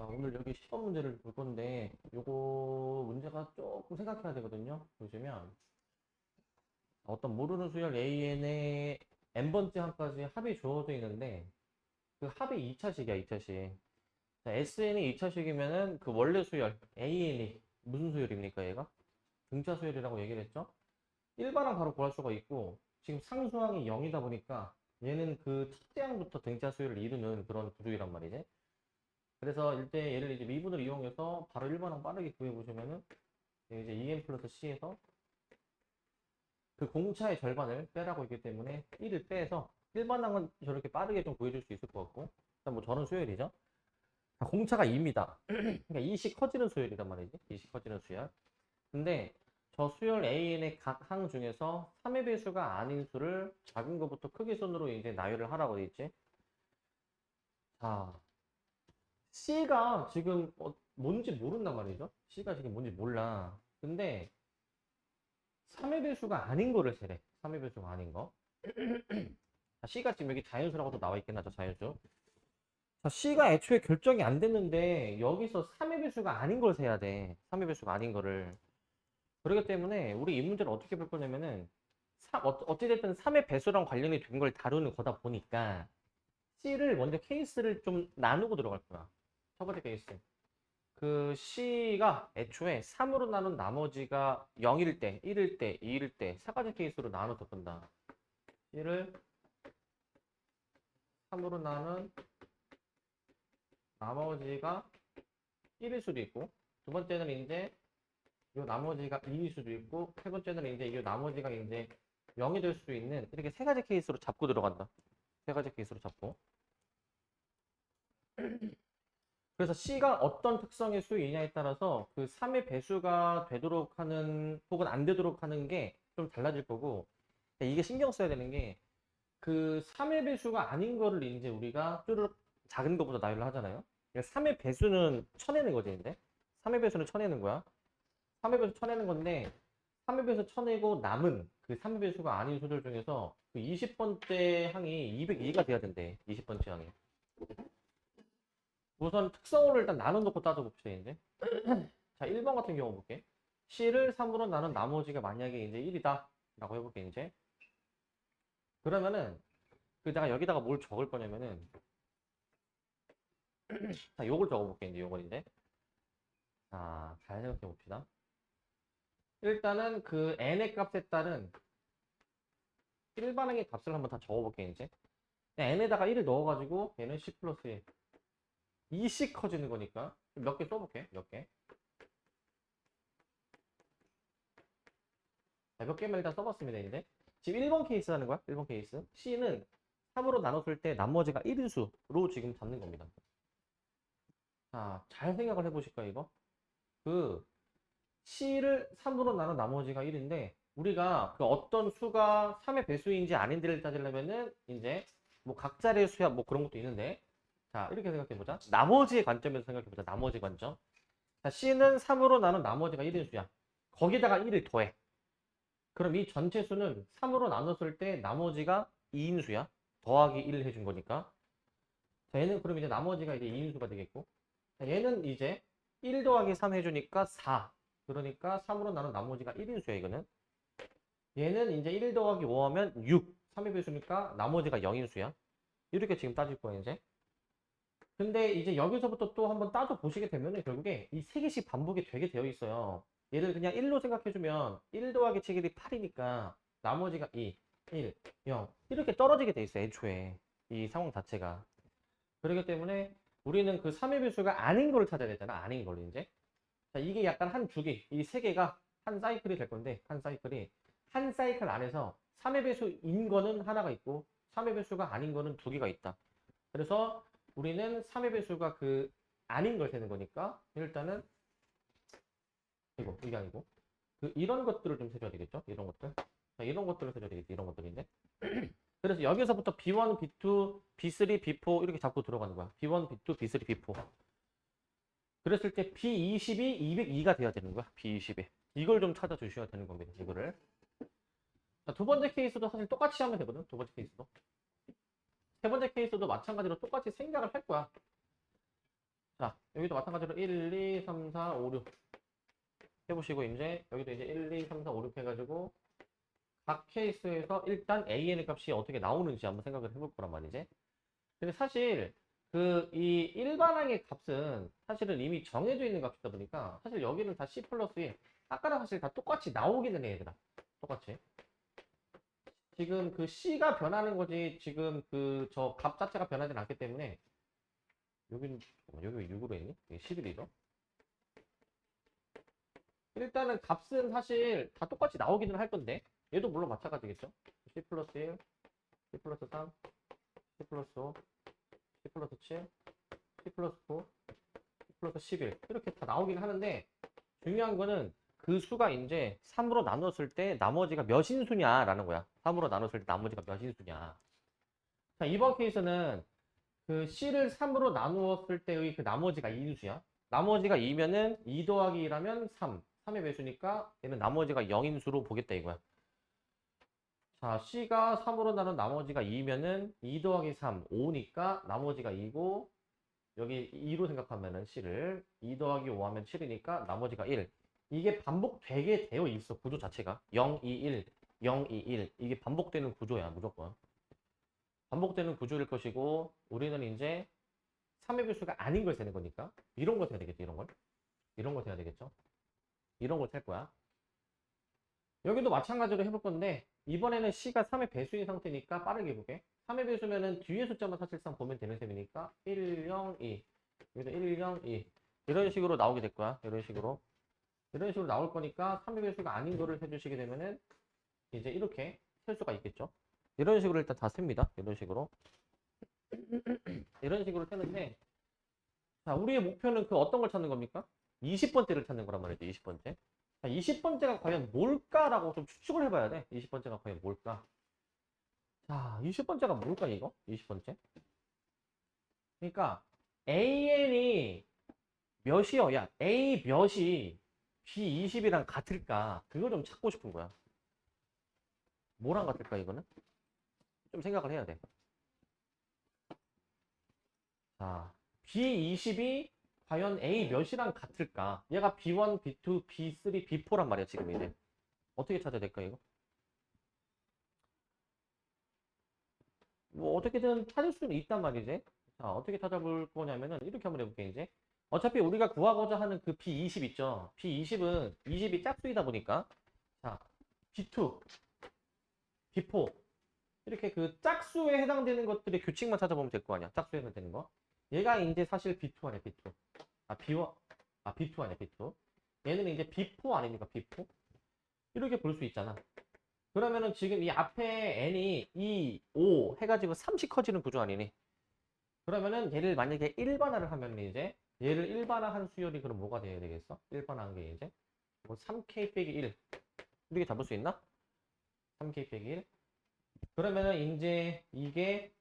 자, 오늘 여기 시험 문제를 볼 건데, 요거 문제가 조금 생각해야 되거든요. 보시면, 어떤 모르는 수열 AN의 n번째 항까지 합이 주어져 있는데, 그 합이 2차식이야, 2차식. 자, SN이 2차식이면은 그 원래 수열, AN이 무슨 수열입니까, 얘가? 등차 수열이라고 얘기를 했죠? 일반항 바로 구할 수가 있고, 지금 상수항이 0이다 보니까, 얘는 그 첫째 항부터 등차 수열을 이루는 그런 구조이란 말이지. 그래서 일대 얘를 이제 미분을 이용해서 바로 1번항 빠르게 구해보시면은 이제 2n 플러스 c에서 그 공차의 절반을 빼라고 있기 때문에 1을 빼서 1번항은 저렇게 빠르게 좀 구해줄 수 있을 것 같고 일단 뭐 저런 수열이죠. 자, 공차가 2입니다. 그러니까 2씩 커지는 수열이란 말이지. 2씩 커지는 수열. 근데 저 수열 AN의 각 항 중에서 3의 배수가 아닌 수를 작은 것부터 크기 순으로 이제 나열을 하라고 돼 있지. 자, C가 지금 뭔지 모른단 말이죠. C가 지금 뭔지 몰라. 근데 3의 배수가 아닌 거를 세래. 3의 배수가 아닌 거. 자, C가 지금 여기 자연수라고도 나와 있긴 하죠. 자연수. 자, C가 애초에 결정이 안 됐는데 여기서 3의 배수가 아닌 걸 세야 돼. 3의 배수가 아닌 거를. 그렇기 때문에 우리 이 문제를 어떻게 볼 거냐면은 어찌됐든 3의 배수랑 관련이 된 걸 다루는 거다 보니까 C를 먼저 케이스를 좀 나누고 들어갈 거야. 첫 번째 케이스. 그 C가 애초에 3으로 나눈 나머지가 0일 때, 1일 때, 2일 때, 세 가지 케이스로 나눠서 본다. C를 3으로 나눈 나머지가 1일 수도 있고, 두 번째는 이제 이 나머지가 2일 수도 있고, 세 번째는 이제 이 나머지가 이제 0이 될 수도 있는 이렇게 세 가지 케이스로 잡고 들어간다. 세 가지 케이스로 잡고. 그래서 C가 어떤 특성의 수이냐에 따라서 그 3의 배수가 되도록 하는 혹은 안 되도록 하는 게 좀 달라질 거고 이게 신경 써야 되는 게 그 3의 배수가 아닌 거를 이제 우리가 쭈르륵 작은 거보다 나열을 하잖아요. 그러니까 3의 배수는 쳐내는 거지, 이제. 3의 배수는 쳐내는 거야. 3의 배수 쳐내는 건데 3의 배수 쳐내고 남은 그 3의 배수가 아닌 수들 중에서 그 20번째 항이 202가 돼야 된대. 20번째 항이. 우선 특성으로 일단 나눠놓고 따져봅시다, 이제. 자, 1번 같은 경우 볼게. C를 3으로 나눈 나머지가 만약에 이제 1이다. 라고 해볼게, 이제. 그러면은, 그 내가 여기다가 뭘 적을 거냐면은, 자, 요걸 적어볼게, 이제 요걸 이제. 자, 잘 생각해 봅시다. 일단은 그 n의 값에 따른 일반항의 값을 한번 다 적어볼게, 이제. n에다가 1을 넣어가지고, 얘는 C 플러스 1. 2씩 커지는 거니까. 몇 개 써볼게, 몇 개. 자, 몇 개만 일단 써봤습니다, 이제. 지금 1번 케이스 하는 거야, 1번 케이스. C는 3으로 나눴을 때 나머지가 1인수로 지금 잡는 겁니다. 자, 잘 생각을 해보실까요, 이거? 그, C를 3으로 나눈 나머지가 1인데, 우리가 그 어떤 수가 3의 배수인지 아닌지를 따지려면은, 이제, 뭐 각자의 수야, 뭐 그런 것도 있는데, 자, 이렇게 생각해보자. 나머지의 관점에서 생각해보자, 나머지 관점. 자, C는 3으로 나눈 나머지가 1인수야. 거기다가 1을 더해. 그럼 이 전체 수는 3으로 나눴을 때 나머지가 2인수야. 더하기 1을 해준 거니까. 자, 얘는 그럼 이제 나머지가 이제 2인수가 되겠고. 자, 얘는 이제 1 더하기 3 해주니까 4. 그러니까 3으로 나눈 나머지가 1인수야, 이거는. 얘는 이제 1 더하기 5 하면 6. 3의 배수니까 나머지가 0인수야. 이렇게 지금 따질 거야, 이제. 근데 이제 여기서부터 또 한번 따져 보시게 되면 결국에 이 세 개씩 반복이 되게 되어 있어요. 얘를 그냥 1로 생각해주면 1 더하기 7이 8이니까 나머지가 2, 1, 0 이렇게 떨어지게 돼 있어요. 애초에 이 상황 자체가. 그렇기 때문에 우리는 그 3의 배수가 아닌 걸 찾아야 되잖아. 아닌 걸 이제. 자, 이게 약간 한 주기, 이 세 개가 한 사이클이 될 건데 한 사이클 안에서 3의 배수인 거는 하나가 있고 3의 배수가 아닌 거는 두 개가 있다. 그래서 우리는 3의 배수가 그 아닌 걸 세는 거니까 일단은 이게 아니고 그 이런 것들을 좀 세줘야 되겠죠? 이런 것들. 자, 이런 것들을 세줘야 되겠지. 이런 것들인데. 그래서 여기서부터 B1, B2, B3, B4 이렇게 잡고 들어가는 거야. B1, B2, B3, B4. 그랬을 때 B20이 202가 돼야 되는 거야. B20이. 이걸 좀 찾아주셔야 되는 겁니다. 이거를. 자, 두 번째 케이스도 사실 똑같이 하면 되거든. 두 번째 케이스도. 세 번째 케이스도 마찬가지로 똑같이 생각을 할 거야. 자, 여기도 마찬가지로 1, 2, 3, 4, 5, 6 해보시고, 이제 여기도 이제 1, 2, 3, 4, 5, 6 해가지고 각 케이스에서 일단 AN의 값이 어떻게 나오는지 한번 생각을 해볼 거란 말이지. 근데 사실 이 일반항의 값은 사실은 이미 정해져 있는 값이다 보니까 사실 여기는 다 C 플러스 1. 아까랑 사실 다 똑같이 나오기는 해, 얘들아. 똑같이. 지금 그 C가 변하는 거지, 지금 저 값 자체가 변하지 않기 때문에 여기는, 잠깐만, 여기 왜 6으로 했니? 이게 11이죠? 일단은 값은 사실 다 똑같이 나오기는 할 건데 얘도 물론 마찬가지겠죠? C 플러스 1, C 플러스 3, C 플러스 5, C 플러스 7, C 플러스 9, C 플러스 11 이렇게 다 나오긴 하는데 중요한 거는 그 수가 이제 3으로 나눴을 때 나머지가 몇 인수냐 라는 거야. 3으로 나눴을 때 나머지가 몇 인수냐. 자, 이번 케이스는 그 C를 3으로 나누었을 때의 그 나머지가 2인수야. 나머지가 2면은 2 더하기 1하면 3. 3의 배수니까 얘는 나머지가 0인수로 보겠다 이거야. 자, C가 3으로 나눈 나머지가 2면은 2 더하기 3, 5니까 나머지가 2고 여기 2로 생각하면은 C를 2 더하기 5 하면 7이니까 나머지가 1. 이게 반복되게 되어 있어, 구조 자체가. 0, 2, 1, 0, 2, 1. 이게 반복되는 구조야, 무조건. 반복되는 구조일 것이고 우리는 이제 3의 배수가 아닌 걸 세는 거니까 이런 거 세야 되겠죠, 이런 걸. 이런 거 세야 되겠죠. 이런 걸 셀 거야. 여기도 마찬가지로 해볼 건데 이번에는 C가 3의 배수인 상태니까 빠르게 해볼게. 3의 배수면은 뒤에 숫자만 사실상 보면 되는 셈이니까 1, 0, 2 여기도 1, 0, 2 이런 식으로 나오게 될 거야. 이런 식으로 나올 거니까 3의 배수가 아닌 거를 해주시게 되면은 이제 이렇게 셀 수가 있겠죠. 이런 식으로 일단 다 셉니다. 이런 식으로 이런 식으로 세는데 자, 우리의 목표는 그 어떤 걸 찾는 겁니까? 20번째를 찾는 거란 말이죠. 20번째. 20번째가 과연 뭘까라고 좀 추측을 해봐야 돼. 20번째가 과연 뭘까? 자, 20번째가 뭘까, 이거? 20번째. 그러니까, AN이 몇이요? 야, A 몇이 B20이랑 같을까? 그걸 좀 찾고 싶은 거야. 뭐랑 같을까, 이거는? 좀 생각을 해야 돼. 자, B20이 과연 A 몇이랑 같을까? 얘가 B1, B2, B3, B4란 말이야, 지금 이제. 어떻게 찾아야 될까, 이거? 뭐 어떻게든 찾을 수는 있단 말이지. 자, 어떻게 찾아볼 거냐면은 이렇게 한번 해볼게 이제. 어차피 우리가 구하고자 하는 그 B20 있죠. B20은 20이 짝수이다 보니까 자, B2, B4 이렇게 그 짝수에 해당되는 것들의 규칙만 찾아보면 될 거 아니야. 짝수에 해당되는 거. 얘가 이제 사실 B2 아니야, B2. 아, B1, B2 아니야, B2. 얘는 이제 B4 아닙니까, B4? 이렇게 볼 수 있잖아. 그러면은 지금 이 앞에 n이 2, 5 해가지고 30 커지는 구조 아니니? 그러면은 얘를 만약에 일반화를 하면 이제 얘를 일반화한 수열이 그럼 뭐가 돼야 되겠어? 일반화한 게 이제 뭐 3k 빼기 1 이렇게 잡을 수 있나? 3k 빼기 1 그러면은 이제 이게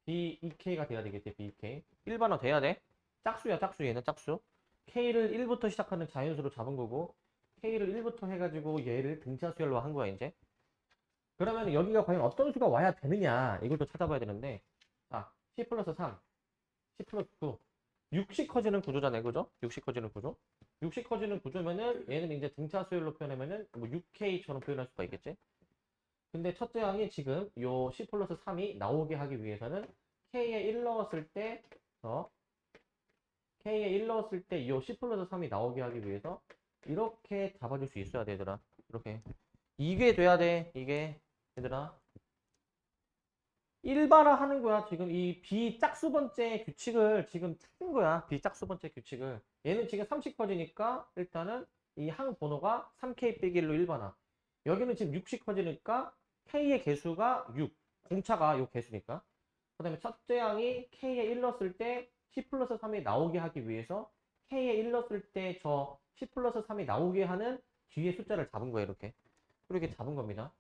B2K가 돼야 되겠지. B2K 일반화 돼야 돼. 짝수야, 짝수. 얘는 짝수. K를 1부터 시작하는 자연수로 잡은 거고 K를 1부터 해가지고 얘를 등차 수열로 한 거야 이제. 그러면 여기가 과연 어떤 수가 와야 되느냐 이걸 또 찾아봐야 되는데 자, C 플러스 3, C 플러스 9 60 커지는 구조잖아요, 그죠? 60 커지는 구조. 60 커지는 구조면은 얘는 이제 등차 수열로 표현하면은 뭐 6K처럼 표현할 수가 있겠지. 근데 첫째 항이 지금 요 C 플러스 3이 나오게 하기 위해서는 K에 1 넣었을 때 K에 1 넣었을 때 요 C 플러스 3이 나오게 하기 위해서 이렇게 잡아줄 수 있어야 되더라. 이렇게 이게 돼야 돼. 이게 얘들아 일반화 하는 거야. 지금 이 비짝수번째 규칙을 지금 찾은 거야. 비짝수번째 규칙을. 얘는 지금 30 커지니까 일단은 이 항 번호가 3K 빼기 1로 일반화. 여기는 지금 60 커지니까 K의 개수가 6. 공차가 요 개수니까. 그 다음에 첫째 항이 K에 1 넣었을 때 C 플러스 3이 나오게 하기 위해서 K에 1 넣었을 때 저 C 플러스 3이 나오게 하는 뒤에 숫자를 잡은 거예요. 이렇게. 이렇게 잡은 겁니다.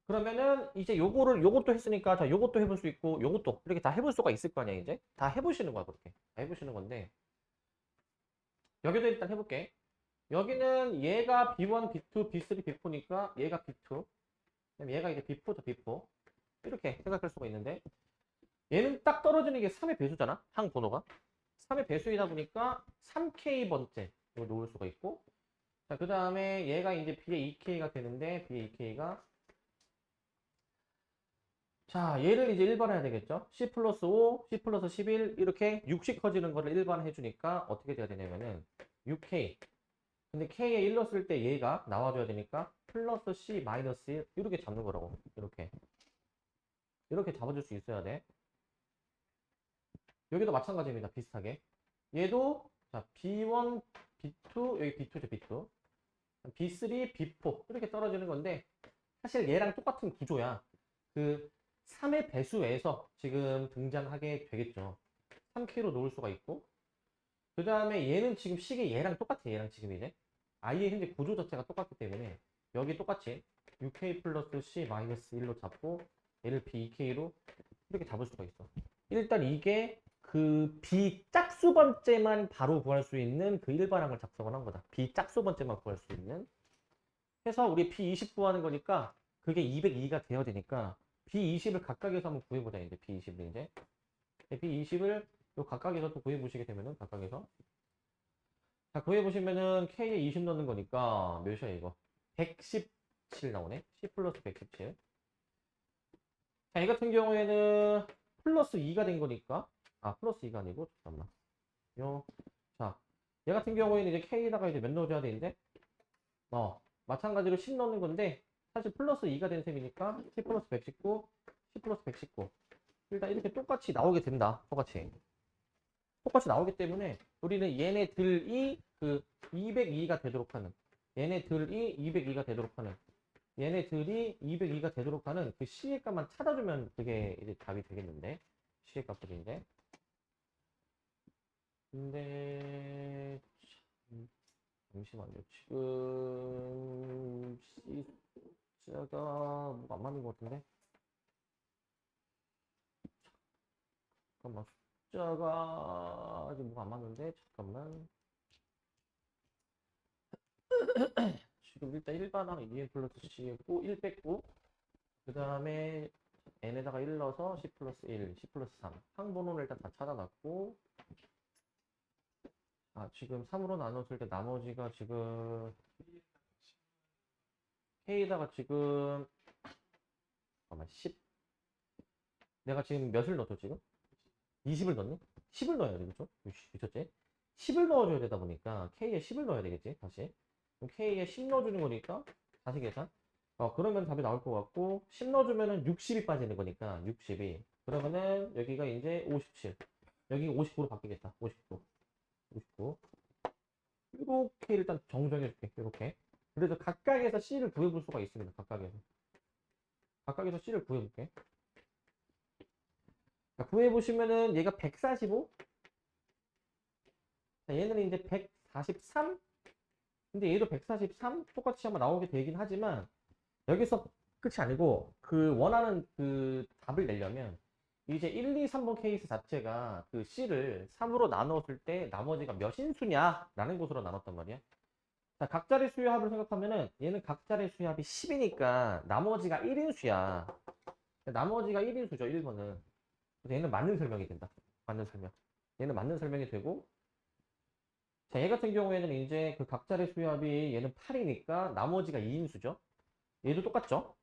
그러면은 이제 요것도 했으니까 자 요것도 해볼 수 있고 요것도 이렇게 다 해볼 수가 있을 거 아니야 이제 다 해보시는 거야 그렇게 다 해보시는 건데 여기도 일단 해볼게. 여기는 얘가 B1, B2, B3, B4니까 얘가 B2 그다음에 얘가 이제 B4죠 B4 이렇게 생각할 수가 있는데 얘는 딱 떨어지는 게 3의 배수잖아 항 번호가 3의 배수이다 보니까 3K번째 이걸 놓을 수가 있고, 자, 그 다음에 얘가 이제 B의 2K가 되는데, B의 2K가, 자, 얘를 이제 일반화해야 되겠죠? C 플러스 5, C 플러스 11, 이렇게 6씩 커지는 거를 일반화해 주니까 어떻게 돼야 되냐면은, 6K. 근데 K에 1 넣었을 때 얘가 나와줘야 되니까, 플러스 C 마이너스 1, 이렇게 잡는 거라고. 이렇게. 이렇게 잡아줄 수 있어야 돼. 여기도 마찬가지입니다. 비슷하게. 얘도, 자, B1, B2, 여기 B2죠, B2. B3, B4 이렇게 떨어지는 건데 사실 얘랑 똑같은 구조야. 그 3의 배수에서 지금 등장하게 되겠죠. 3K로 놓을 수가 있고, 그 다음에 얘는 지금 식이 얘랑 똑같아. 얘랑 지금 이제 아예 현재 구조 자체가 똑같기 때문에 여기 똑같이 6K 플러스 C 마이너스 1로 잡고 얘를 B2K로 이렇게 잡을 수가 있어. 일단 이게 그 B 짝수 번째만 바로 구할 수 있는 그 일반항을 작성을 한 거다. B 짝수 번째만 구할 수 있는. 해서 우리 B20 구하는 거니까 그게 202가 돼야 되니까 B20을 각각에서 한번 구해보자. 이제 B20을 이제 B20을 요 각각에서 또 구해보시게 되면은 각각에서, 자, 구해보시면은 K에 20 넣는 거니까 몇이야 이거? 117 나오네. C 플러스 117. 자, 이 같은 경우에는 플러스 2가 된 거니까, 아, 플러스 2가 아니고, 잠깐만. 자, 얘 같은 경우에는 이제 K에다가 이제 몇 넣어줘야 되는데, 마찬가지로 10 넣는 건데, 사실 플러스 2가 된 셈이니까, C 플러스 119, C 플러스 119. 일단 이렇게 똑같이 나오게 된다. 똑같이. 똑같이 나오기 때문에, 우리는 얘네들이 그 202가 되도록 하는, 얘네들이 202가 되도록 하는, 얘네들이 202가 되도록 하는 그 C의 값만 찾아주면 그게 이제 답이 되겠는데, C의 값들이 이제. 근데, 잠시만요. 지금 C자가 뭐가 안 맞는 것 같은데? 잠깐만. 숫자가 지금 뭐가 안 맞는데? 잠깐만. 지금 일단 일반항 2n 플러스 C였고 1 뺐고, 그 다음에 n에다가 1 넣어서 C 플러스 1, C 플러스 3. 항번호를 일단 다 찾아놨고, 아, 지금 3으로 나눴을 때 나머지가 지금 K에다가 지금 잠깐만 10. 내가 지금 몇을 넣었죠 지금? 20을 넣니? 10을 넣어야 돼, 그죠? 미쳤지? 10을 넣어줘야 되다 보니까 K에 10을 넣어야 되겠지, 다시. 그럼 K에 10 넣어주는 거니까 다시 계산. 그러면 답이 나올 것 같고, 10 넣어주면은 60이 빠지는 거니까 60이. 그러면은 여기가 이제 57. 여기 59로 바뀌겠다. 59. 59. 이렇게 일단 정정해줄게. 이렇게. 그래서 각각에서 C를 구해볼 수가 있습니다. 각각에서. 각각에서 C를 구해볼게. 자, 구해보시면은 얘가 145. 자, 얘는 이제 143. 근데 얘도 143 똑같이 한번 나오게 되긴 하지만 여기서 끝이 아니고 그 원하는 그 답을 내려면 이제 1, 2, 3번 케이스 자체가 그 C를 3으로 나눴을 때 나머지가 몇 인수냐 라는 것으로 나눴단 말이야. 자, 각자리 수요합을 생각하면은 얘는 각자리 수요합이 10이니까 나머지가 1인수야. 나머지가 1인수죠, 1번은. 그래서 얘는 맞는 설명이 된다. 맞는 설명. 얘는 맞는 설명이 되고, 자, 얘 같은 경우에는 이제 그 각자리 수요합이 얘는 8이니까 나머지가 2인수죠. 얘도 똑같죠.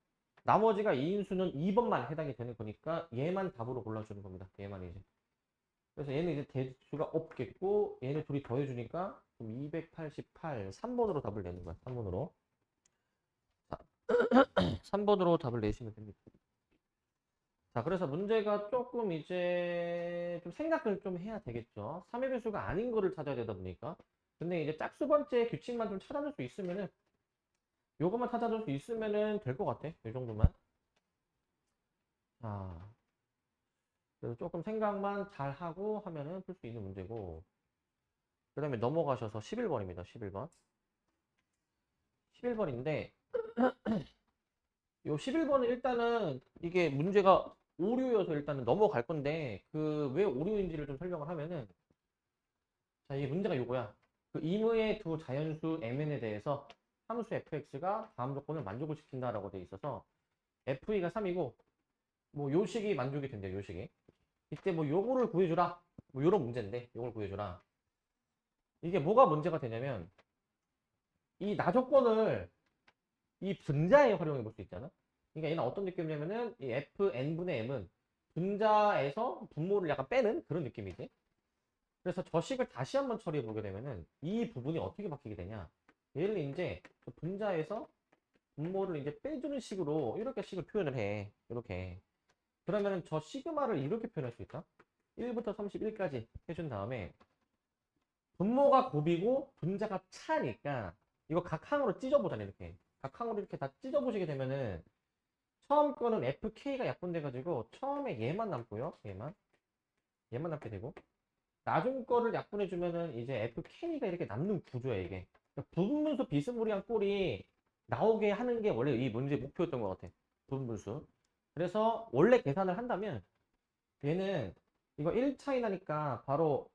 나머지가 2인수는 2번만 해당이 되는 거니까 얘만 답으로 골라주는 겁니다. 얘만 이제. 그래서 얘는 이제 대수가 없겠고, 얘는 둘이 더해주니까 288, 3번으로 답을 내는 거야. 3번으로. 자, 3번으로 답을 내시면 됩니다. 자, 그래서 문제가 조금 이제 좀 생각을 좀 해야 되겠죠. 3의 배수가 아닌 거를 찾아야 되다 보니까. 근데 이제 짝수 번째 규칙만 좀 찾아줄 수 있으면은, 요것만 찾아줄 수 있으면은 될 것 같아. 이 정도만. 자, 그래서 조금 생각만 잘 하고 하면은 풀 수 있는 문제고. 그 다음에 넘어가셔서 11번입니다. 11번. 11번인데, 요 11번은 일단은 이게 문제가 오류여서 일단은 넘어갈 건데, 그 왜 오류인지를 좀 설명을 하면은, 자, 이게 문제가 요거야. 그 임의의 두 자연수 mn에 대해서 함수 fx가 다음 조건을 만족을 시킨다라고 돼 있어서 f가 3이고, 뭐 요식이 만족이 된대요. 요식이. 이때 뭐 요거를 구해주라. 뭐 이런 문제인데 이걸 구해줘라. 이게 뭐가 문제가 되냐면 이 나조건을 이 분자에 활용해 볼 수 있잖아. 그러니까 얘는 어떤 느낌이냐면은 이 fn분의 m은 분자에서 분모를 약간 빼는 그런 느낌이지. 그래서 저 식을 다시 한번 처리해 보게 되면은 이 부분이 어떻게 바뀌게 되냐. 얘를 이제 분자에서 분모를 이제 빼주는 식으로 이렇게 식을 표현을 해. 이렇게. 그러면은 저 시그마를 이렇게 표현할 수 있다. 1부터 31까지 해준 다음에 분모가 곱이고 분자가 차니까 이거 각항으로 찢어보잖아. 이렇게 각항으로 이렇게 다 찢어보시게 되면은 처음 거는 fk가 약분돼 가지고 처음에 얘만 남고요. 얘만 남게 되고 나중 거를 약분해 주면은 이제 fk가 이렇게 남는 구조야. 이게 그러니까 부분분수 비스무리한 꼴이 나오게 하는 게 원래 이 문제 목표였던 것 같아. 부분분수. 그래서 원래 계산을 한다면 얘는 이거 1차이 나니까 바로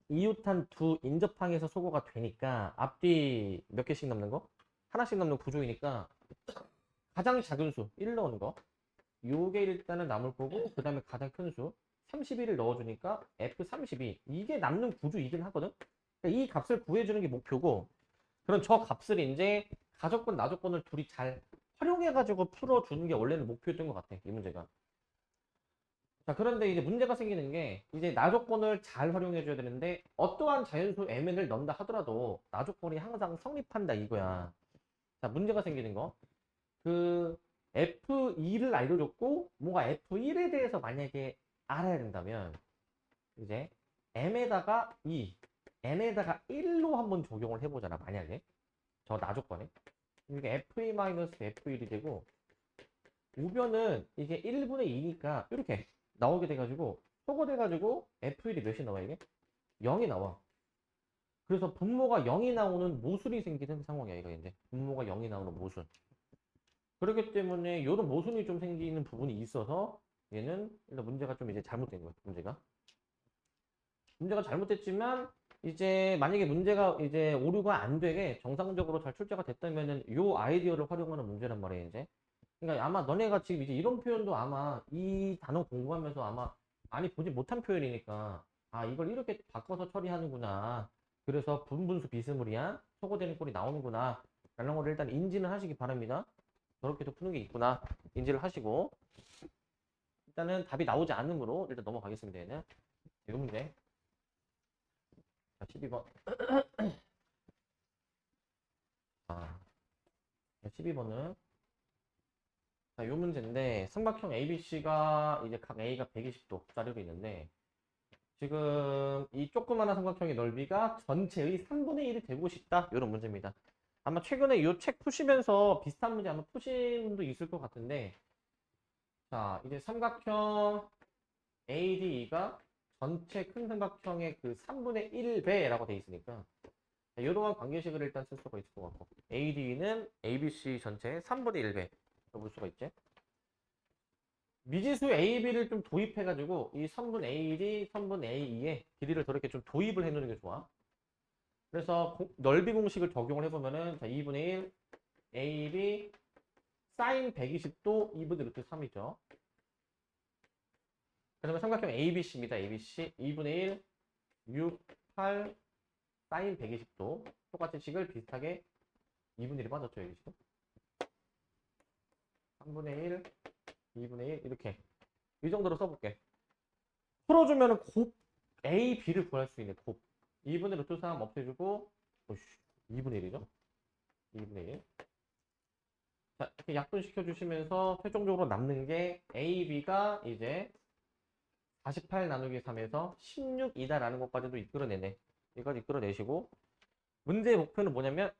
이웃한 두 인접항에서 소거가 되니까 앞뒤 몇 개씩 남는 거? 하나씩 남는 구조이니까 가장 작은 수 1 넣은 거 요게 일단은 남을 거고 그 다음에 가장 큰 수 31을 넣어주니까 F32 이게 남는 구조이긴 하거든. 그러니까 이 값을 구해주는 게 목표고 그럼 저 값을 이제 가족권 나족권을 둘이 잘 활용해가지고 풀어주는 게 원래는 목표였던 것 같아 이 문제가. 자, 그런데 이제 문제가 생기는 게 이제 나조건을 잘 활용해 줘야 되는데 어떠한 자연수 mn을 넣는다 하더라도 나조건이 항상 성립한다 이거야. 자, 문제가 생기는 거. 그 F2를 알려줬고 뭔가 F1에 대해서 만약에 알아야 된다면 이제 m에다가 2, n에다가 1로 한번 적용을 해보잖아. 만약에 저 나조건에. 이게 F2-F1이 되고 우변은 이게 1분의 2니까 이렇게 나오게 돼가지고 소거돼가지고 F1이 몇이 나와 이게? 0이 나와. 그래서 분모가 0이 나오는 모순이 생기는 상황이야 이거 이제 분모가 0이 나오는 모순. 그렇기 때문에 이런 모순이 좀 생기는 부분이 있어서 얘는 일단 문제가 좀 이제 잘못된 거야 문제가 잘못됐지만 이제 만약에 문제가 이제 오류가 안 되게 정상적으로 잘 출제가 됐다면은 요 아이디어를 활용하는 문제란 말이에요 이제. 그러니까 아마 너네가 지금 이제 이런 표현도 아마 이 단어 공부하면서 아마 많이 보지 못한 표현이니까 아 이걸 이렇게 바꿔서 처리하는구나. 그래서 분분수 비스무리한 소거되는 꼴이 나오는구나 라는 걸 일단 인지는 하시기 바랍니다. 저렇게도 푸는 게 있구나 인지를 하시고 일단은 답이 나오지 않으므로 일단 넘어가겠습니다. 얘는 이 문제. 자 12번. 아 12번은 자, 요 문제인데 삼각형 ABC가 이제 각 A가 120도 짜리로 있는데 지금 이 조그마한 삼각형의 넓이가 전체의 3분의 1이 되고 싶다. 이런 문제입니다. 아마 최근에 이 책 푸시면서 비슷한 문제 아마 푸신 분도 있을 것 같은데 자 이제 삼각형 ADE가 전체 큰 삼각형의 그 3분의 1배라고 돼 있으니까 이러한 관계식을 일단 쓸 수가 있을 것 같고 ADE는 ABC 전체의 3분의 1배 볼 수가 있지. 미지수 AB를 좀 도입해가지고 이 선분 AD, 선분 AE의 길이를 저렇게 좀 도입을 해놓는 게 좋아. 그래서 넓이 공식을 적용을 해보면은 자 2분의 1 AB 사인 120도 2분의 루트 3이죠. 그다음에 삼각형 ABC입니다. ABC 2분의 1 6, 8 사인 120도 똑같은 식을 비슷하게 2분의 1이 빠졌죠. 여기 지금 3분의 1 2분의 1 이렇게 이 정도로 써볼게. 풀어주면은 곱 A, B를 구할 수 있는 곱 2분의 루트 3 없애주고 오씨 2분의 1이죠. 2분의 1. 자, 이렇게 약분시켜 주시면서 최종적으로 남는 게 A, B가 이제 48 나누기 3에서 16이다라는 것까지도 이끌어내네. 이까지 이끌어내시고 문제의 목표는 뭐냐면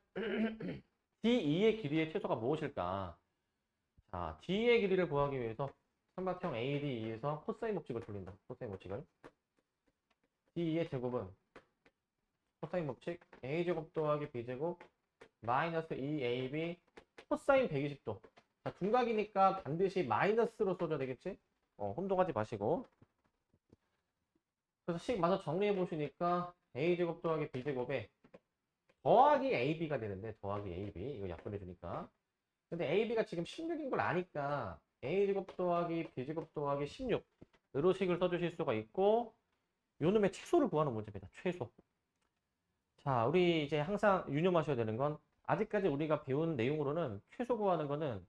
D2의 길이의 최소가 무엇일까? 자, D의 길이를 구하기 위해서 삼각형 ADE에서 코사인 법칙을 돌린다. 코사인 법칙을. D2의 제곱은 코사인 법칙 A제곱 더하기 B제곱 마이너스 2AB 코사인 120도. 자, 둔각이니까 반드시 마이너스로 써줘야 되겠지? 혼동하지 마시고. 그래서 식 마저 정리해 보시니까 A제곱 더하기 B제곱에 더하기 AB가 되는데 더하기 AB 이거 약분해 주니까. 근데 AB가 지금 16인 걸 아니까 A제곱 더하기 B제곱 더하기 16 으로 식을 써주실 수가 있고 요놈의 최소를 구하는 문제입니다. 최소. 자, 우리 이제 항상 유념하셔야 되는 건 아직까지 우리가 배운 내용으로는 최소 구하는 거는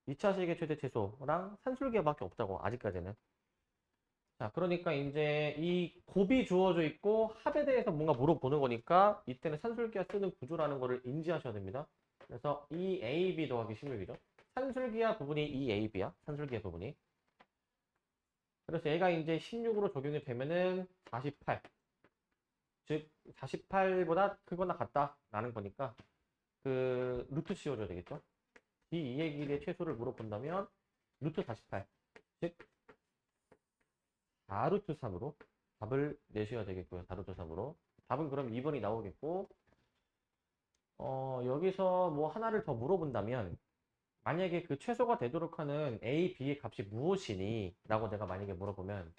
2차식의 최대 최소랑 산술기하밖에 없다고 아직까지는. 자, 그러니까 이제 이 곱이 주어져 있고 합에 대해서 뭔가 물어보는 거니까 이때는 산술기하 쓰는 구조라는 거를 인지하셔야 됩니다. 그래서 2ab 더하기 16이죠. 산술기하 부분이 2ab야. 산술기하 부분이. 그래서 얘가 이제 16으로 적용이 되면은 48. 즉 48보다 크거나 같다라는 거니까 그 루트 씌워줘야 되겠죠. 이 2의 길이의 최소를 물어본다면 루트 48. 즉 4루트 3으로 답을 내셔야 되겠고요. 4루트 3으로. 답은 그럼 2번이 나오겠고, 여기서 뭐 하나를 더 물어본다면, 만약에 그 최소가 되도록 하는 A, B의 값이 무엇이니? 라고 내가 만약에 물어보면,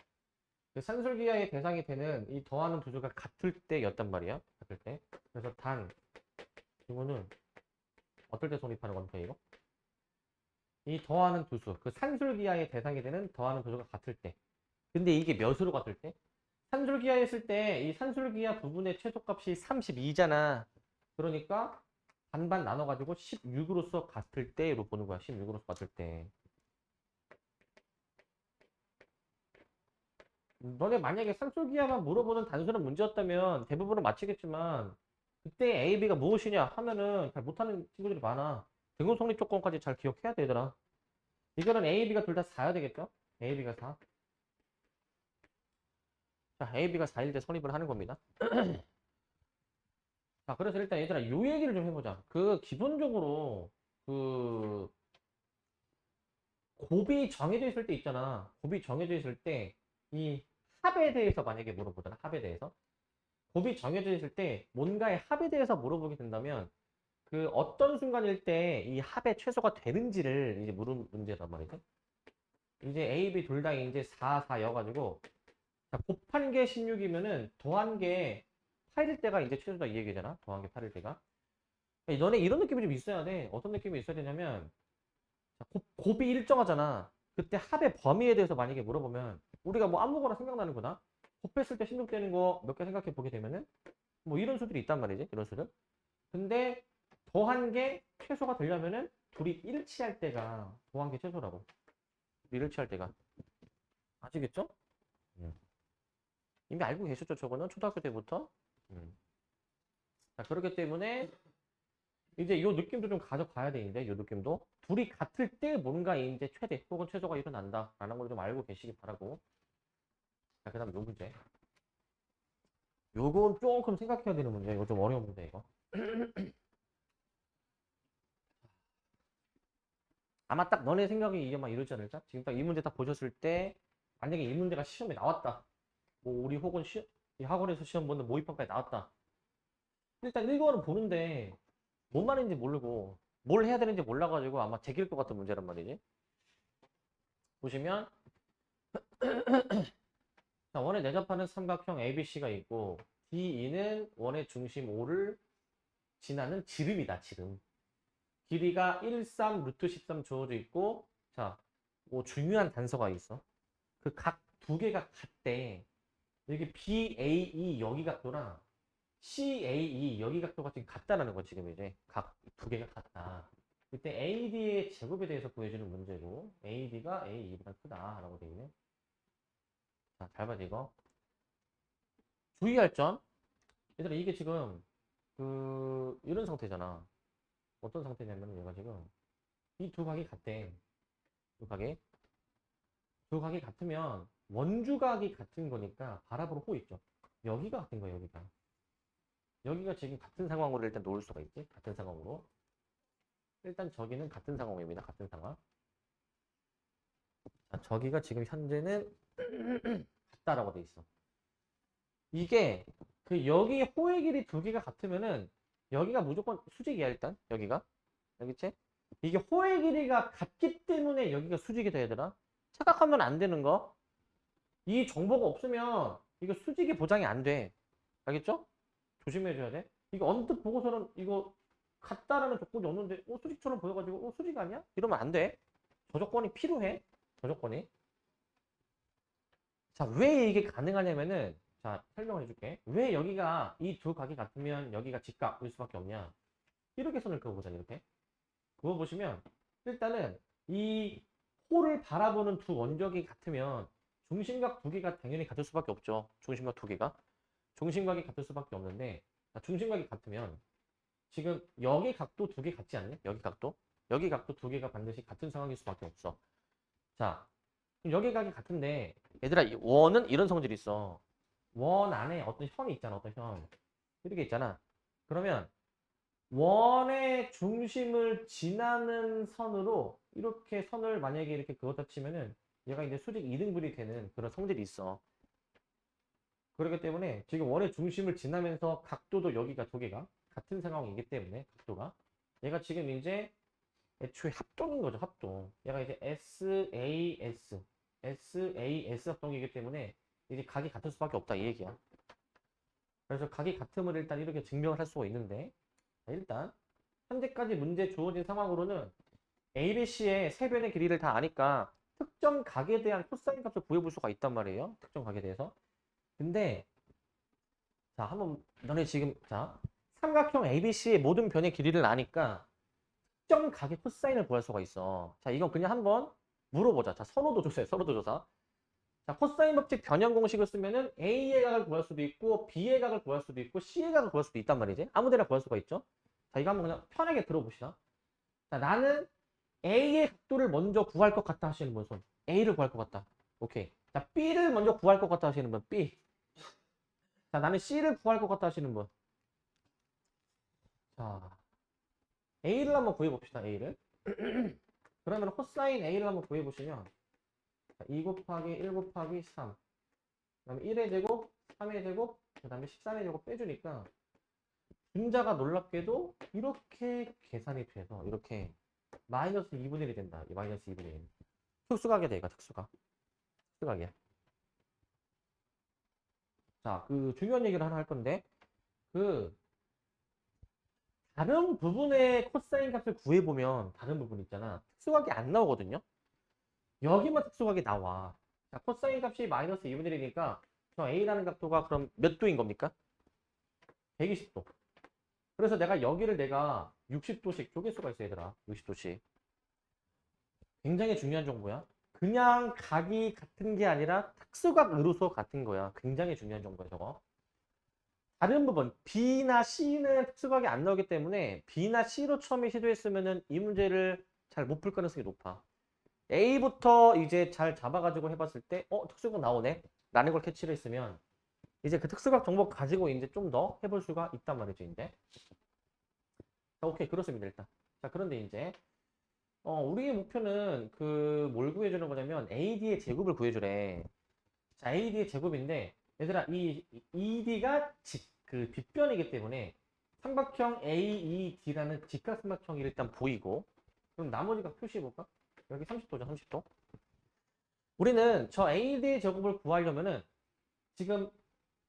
그 산술기하의 대상이 되는 이 더하는 두 수가 같을 때였단 말이야. 같을 때. 그래서 단, 이거는 어떨 때 성립하는 겁니까, 이거? 이 더하는 두 수, 그 산술기하의 대상이 되는 더하는 두 수가 같을 때. 근데 이게 몇으로 같을 때? 산술기하 했을 때 이 산술기하 부분의 최소값이 32잖아. 그러니까 반반 나눠가지고 16으로서 같을 때로 보는 거야. 16으로서 같을 때. 너네 만약에 산술기하만 물어보는 단순한 문제였다면 대부분은 맞히겠지만 그때 A, B가 무엇이냐 하면은 잘 못하는 친구들이 많아. 등급 성립 조건까지 잘 기억해야 되더라. 이거는 A, B가 둘 다 4야 되겠죠? A, B가 4. 자, A, B가 4일 때 성립을 하는 겁니다. 자, 그래서 일단 얘들아, 요 얘기를 좀 해보자. 그, 기본적으로, 그, 곱이 정해져 있을 때 있잖아. 곱이 정해져 있을 때, 이 합에 대해서 만약에 물어보잖아. 합에 대해서. 곱이 정해져 있을 때, 뭔가의 합에 대해서 물어보게 된다면, 그 어떤 순간일 때 이 합의 최소가 되는지를 이제 물은 문제란 말이죠. 이제 A, B 둘 다 이제 4, 4여가지고, 자, 곱한 게 16이면은 더한 게 8일 때가 이제 최소다 이 얘기잖아. 더한 게 8일 때가. 너네 이런 느낌이 좀 있어야 돼. 어떤 느낌이 있어야 되냐면, 자, 곱이 일정하잖아. 그때 합의 범위에 대해서 만약에 물어보면, 우리가 뭐 아무거나 생각나는 거다. 곱했을 때 16 되는 거 몇 개 생각해 보게 되면은, 뭐 이런 수들이 있단 말이지. 이런 수들. 근데 더한 게 최소가 되려면은, 둘이 일치할 때가 더한 게 최소라고. 일치할 때가. 아시겠죠? 음. 이미 알고 계셨죠? 저거는 초등학교 때부터. 음. 자, 그렇기 때문에 이제 요 느낌도 좀 가져가야 되는데, 요 느낌도. 둘이 같을 때 뭔가 이제 최대 혹은 최소가 일어난다. 라는 걸 좀 알고 계시기 바라고. 자, 그 다음 요 문제. 요건 조금 생각해야 되는 문제. 이거 좀 어려운 문제, 이거. 아마 딱 너네 생각이 이게 막 이러지 않을까? 지금 딱 이 문제 딱 보셨을 때, 만약에 이 문제가 시험에 나왔다. 뭐, 우리 혹은 이 학원에서 시험 보는 모의평가에 나왔다. 일단 1번은 보는데, 뭔 말인지 모르고, 뭘 해야 되는지 몰라가지고 아마 제길 것 같은 문제란 말이지. 보시면, 자, 원에 내접하는 삼각형 ABC가 있고 DE는 원의 중심 O를 지나는 지름이다. 지름. 길이가 1, 3, 루트 13 주어져 있고 자, 뭐 중요한 단서가 있어. 그 각 두 개가 같대. 여기 BAE 여기 각도랑 CAE 여기 각도가 지금 같다라는 거 지금 이제 각 두 개가 같다. 그때 AD의 제곱에 대해서 구해주는 문제고 AD가 AE보다 크다라고 되어 있네. 자, 잘 봐, 이거. 주의할 점. 얘들아, 이게 지금, 이런 상태잖아. 어떤 상태냐면, 얘가 지금, 이 두 각이 같대. 두 각이. 두 각이 같으면, 원주각이 같은 거니까, 바라보로 호 있죠. 여기가 같은 거야, 여기가. 여기가 지금 같은 상황으로 일단 놓을 수가 있지. 같은 상황으로. 일단 저기는 같은 상황입니다. 같은 상황. 자, 저기가 지금 현재는 같다라고 돼 있어. 이게, 그, 여기 호의 길이 두 개가 같으면은, 여기가 무조건 수직이야, 일단. 여기가. 알겠지? 이게 호의 길이가 같기 때문에 여기가 수직이 돼야 되나? 착각하면 안 되는 거. 이 정보가 없으면 이거 수직이 보장이 안 돼. 알겠죠? 조심해줘야 돼. 이거 언뜻 보고서는 이거 같다라는 조건이 없는데 수직처럼 보여가지고 수직 아니야? 이러면 안 돼. 저 조건이 필요해. 저 조건이. 자, 왜 이게 가능하냐면은 자, 설명을 해줄게. 왜 여기가 이 두 각이 같으면 여기가 직각일 수밖에 없냐? 이렇게 선을 그어보자, 이렇게. 그어보시면, 일단은 이 홀을 바라보는 두 원적이 같으면 중심각 두 개가 당연히 같을 수밖에 없죠. 중심각 두 개가. 중심각이 같을 수밖에 없는데, 자, 중심각이 같으면 지금 여기 각도 두 개 같지 않니? 여기 각도? 여기 각도 두 개가 반드시 같은 상황일 수밖에 없어. 자, 그럼 여기 각이 같은데, 얘들아, 이 원은 이런 성질이 있어. 원 안에 어떤 현이 있잖아, 어떤 현. 이렇게 있잖아. 그러면 원의 중심을 지나는 선으로 이렇게 선을 만약에 이렇게 그었다 치면은 얘가 이제 수직 이등분이 되는 그런 성질이 있어. 그렇기 때문에 지금 원의 중심을 지나면서 각도도 여기가 두 개가 같은 상황이기 때문에 각도가 얘가 지금 이제 애초에 합동인 거죠, 합동. 얘가 이제 SAS 합동이기 때문에 이제 각이 같을 수밖에 없다 이 얘기야. 그래서 각이 같음을 일단 이렇게 증명을 할 수가 있는데, 일단 현재까지 문제 주어진 상황으로는 A, B, C의 세 변의 길이를 다 아니까 특정 각에 대한 코사인 값을 구해볼 수가 있단 말이에요. 특정 각에 대해서. 근데 자, 한번 너네 지금 자, 삼각형 ABC의 모든 변의 길이를 아니까 특정 각의 코사인을 구할 수가 있어. 자, 이건 그냥 한번 물어보자. 자, 선호도 조사해. 선호도 조사. 자, 코사인 법칙 변형 공식을 쓰면은 A의 각을 구할 수도 있고 B의 각을 구할 수도 있고 C의 각을 구할 수도 있단 말이지. 아무 데나 구할 수가 있죠. 자, 이거 한번 그냥 편하게 들어봅시다. 자, 나는 A의 각도를 먼저 구할 것 같다 하시는 분 손. A를 구할 것 같다. 오케이. 자, B를 먼저 구할 것 같다 하시는 분. B. 자, 나는 C를 구할 것 같다 하시는 분. 자, A를 한번 구해봅시다. A를. 그러면 코사인 A를 한번 구해보시면 2 곱하기 1 곱하기 3 그다음에 1의 제곱, 3의 제곱, 그 다음에 13의 제곱 빼주니까 분자가 놀랍게도 이렇게 계산이 돼서 이렇게 마이너스 2분의 1이 된다. 이 마이너스 2분의 1. 특수각이야, 얘가 특수각. 특수각이야. 자, 그 중요한 얘기를 하나 할 건데 그 다른 부분의 코사인 값을 구해보면 다른 부분 있잖아. 특수각이 안 나오거든요. 여기만 특수각이 나와. 자, 코사인 값이 마이너스 2분의 1이니까 저 A라는 각도가 그럼 몇 도인 겁니까? 120도. 그래서 내가 60도씩 쪼갤 수가 있어, 얘들아. 60도씩. 굉장히 중요한 정보야. 그냥 각이 같은 게 아니라 특수각으로서 같은 거야. 굉장히 중요한 정보야, 저거. 다른 부분, B나 C는 특수각이 안 나오기 때문에 B나 C로 처음에 시도했으면은 이 문제를 잘 못 풀 가능성이 높아. A부터 이제 잘 잡아가지고 해봤을 때, 특수각 나오네? 라는 걸 캐치를 했으면, 이제 그 특수각 정보 가지고 이제 좀 더 해볼 수가 있단 말이죠, 이제. 자, 오케이. 그렇습니다, 일단. 자, 그런데 이제, 우리의 목표는 뭘 구해주는 거냐면, AD의 제곱을 구해주래. 자, AD의 제곱인데, 얘들아, 이 ED가 그 빗변이기 때문에, 삼각형 AED라는 직각삼각형이 일단 보이고, 그럼 나머지가 표시해볼까? 여기 30도죠, 30도. 우리는 저 AD의 제곱을 구하려면은, 지금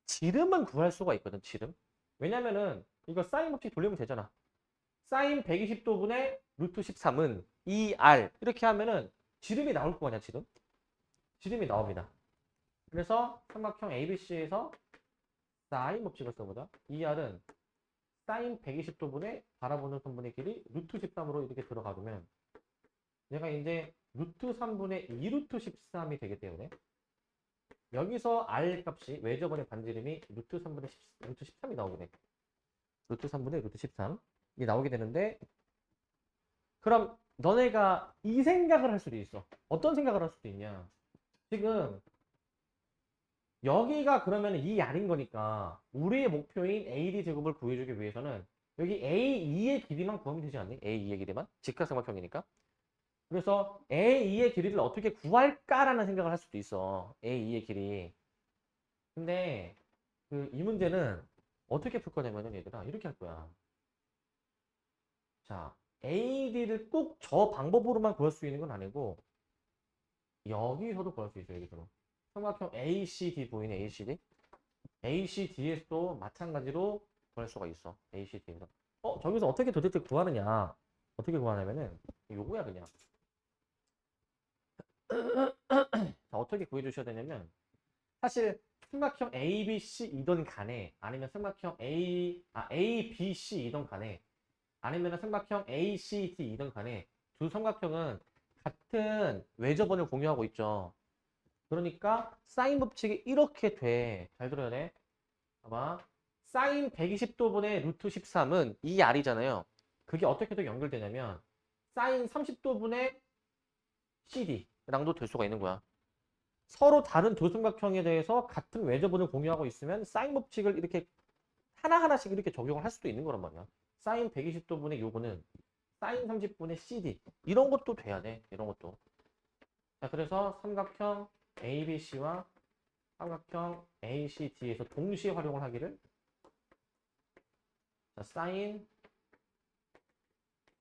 지름은 구할 수가 있거든, 지름. 왜냐면은, 이거 사인 법칙 돌리면 되잖아. 사인 120도분의 루트 13은 2R. 이렇게 하면은, 지름이 나올 거 아니야, 지름? 지름이 나옵니다. 그래서 삼각형 ABC에서 사인 법칙을 써보자. 2R은 사인 120도분의 바라보는 선분의 길이 루트 13으로 이렇게 들어가두면 얘가 이제 루트 3분의 2 루트 13이 되기 때문에 여기서 R 값이 외접원의 반지름이 루트 3분의 10, 루트 13이 나오게 돼. 루트 3분의 루트 13이 나오게 되는데 그럼 너네가 이 생각을 할 수도 있어. 어떤 생각을 할 수도 있냐. 지금 여기가 그러면 이 R인 거니까 우리의 목표인 AD 제곱을 구해주기 위해서는 여기 A2의 길이만 구하면 되지 않니? A2의 길이만? 직각삼각형이니까. 그래서 A2의 길이를 어떻게 구할까라는 생각을 할 수도 있어. A2의 길이. 근데 이 문제는 어떻게 풀 거냐면은 얘들아 이렇게 할 거야. 자, AD를 꼭 저 방법으로만 구할 수 있는 건 아니고 여기서도 구할 수 있어요. 여기서도. 삼각형 ACD 보이네, ACD? ACD에서도 마찬가지로 구할 수가 있어. ACD에서. 저기서 어떻게 도대체 구하느냐? 어떻게 구하냐면은 요거야 그냥. 자, 어떻게 구해 주셔야 되냐면 사실 삼각형 ABC이던 간에 아니면 삼각형 ABC이던 간에 아니면 삼각형 ACD이던 간에 두 삼각형은 같은 외접원을 공유하고 있죠. 그러니까 사인 법칙이 이렇게 돼. 잘 들어야 돼. 봐봐. 사인 120도분의 루트 13은 이 R이잖아요. 그게 어떻게 또 연결되냐면 사인 30도분의 CD랑도 될 수가 있는 거야. 서로 다른 두 삼각형에 대해서 같은 외접원을 공유하고 있으면 사인 법칙을 이렇게 하나하나씩 이렇게 적용을 할 수도 있는 거란 말이야. 사인 120도분의 요거는 사인 30분의 CD 이런 것도 돼야 돼. 이런 것도. 자, 그래서 삼각형 ABC와 삼각형 ACD에서 동시에 활용을 하기를. 자, 사인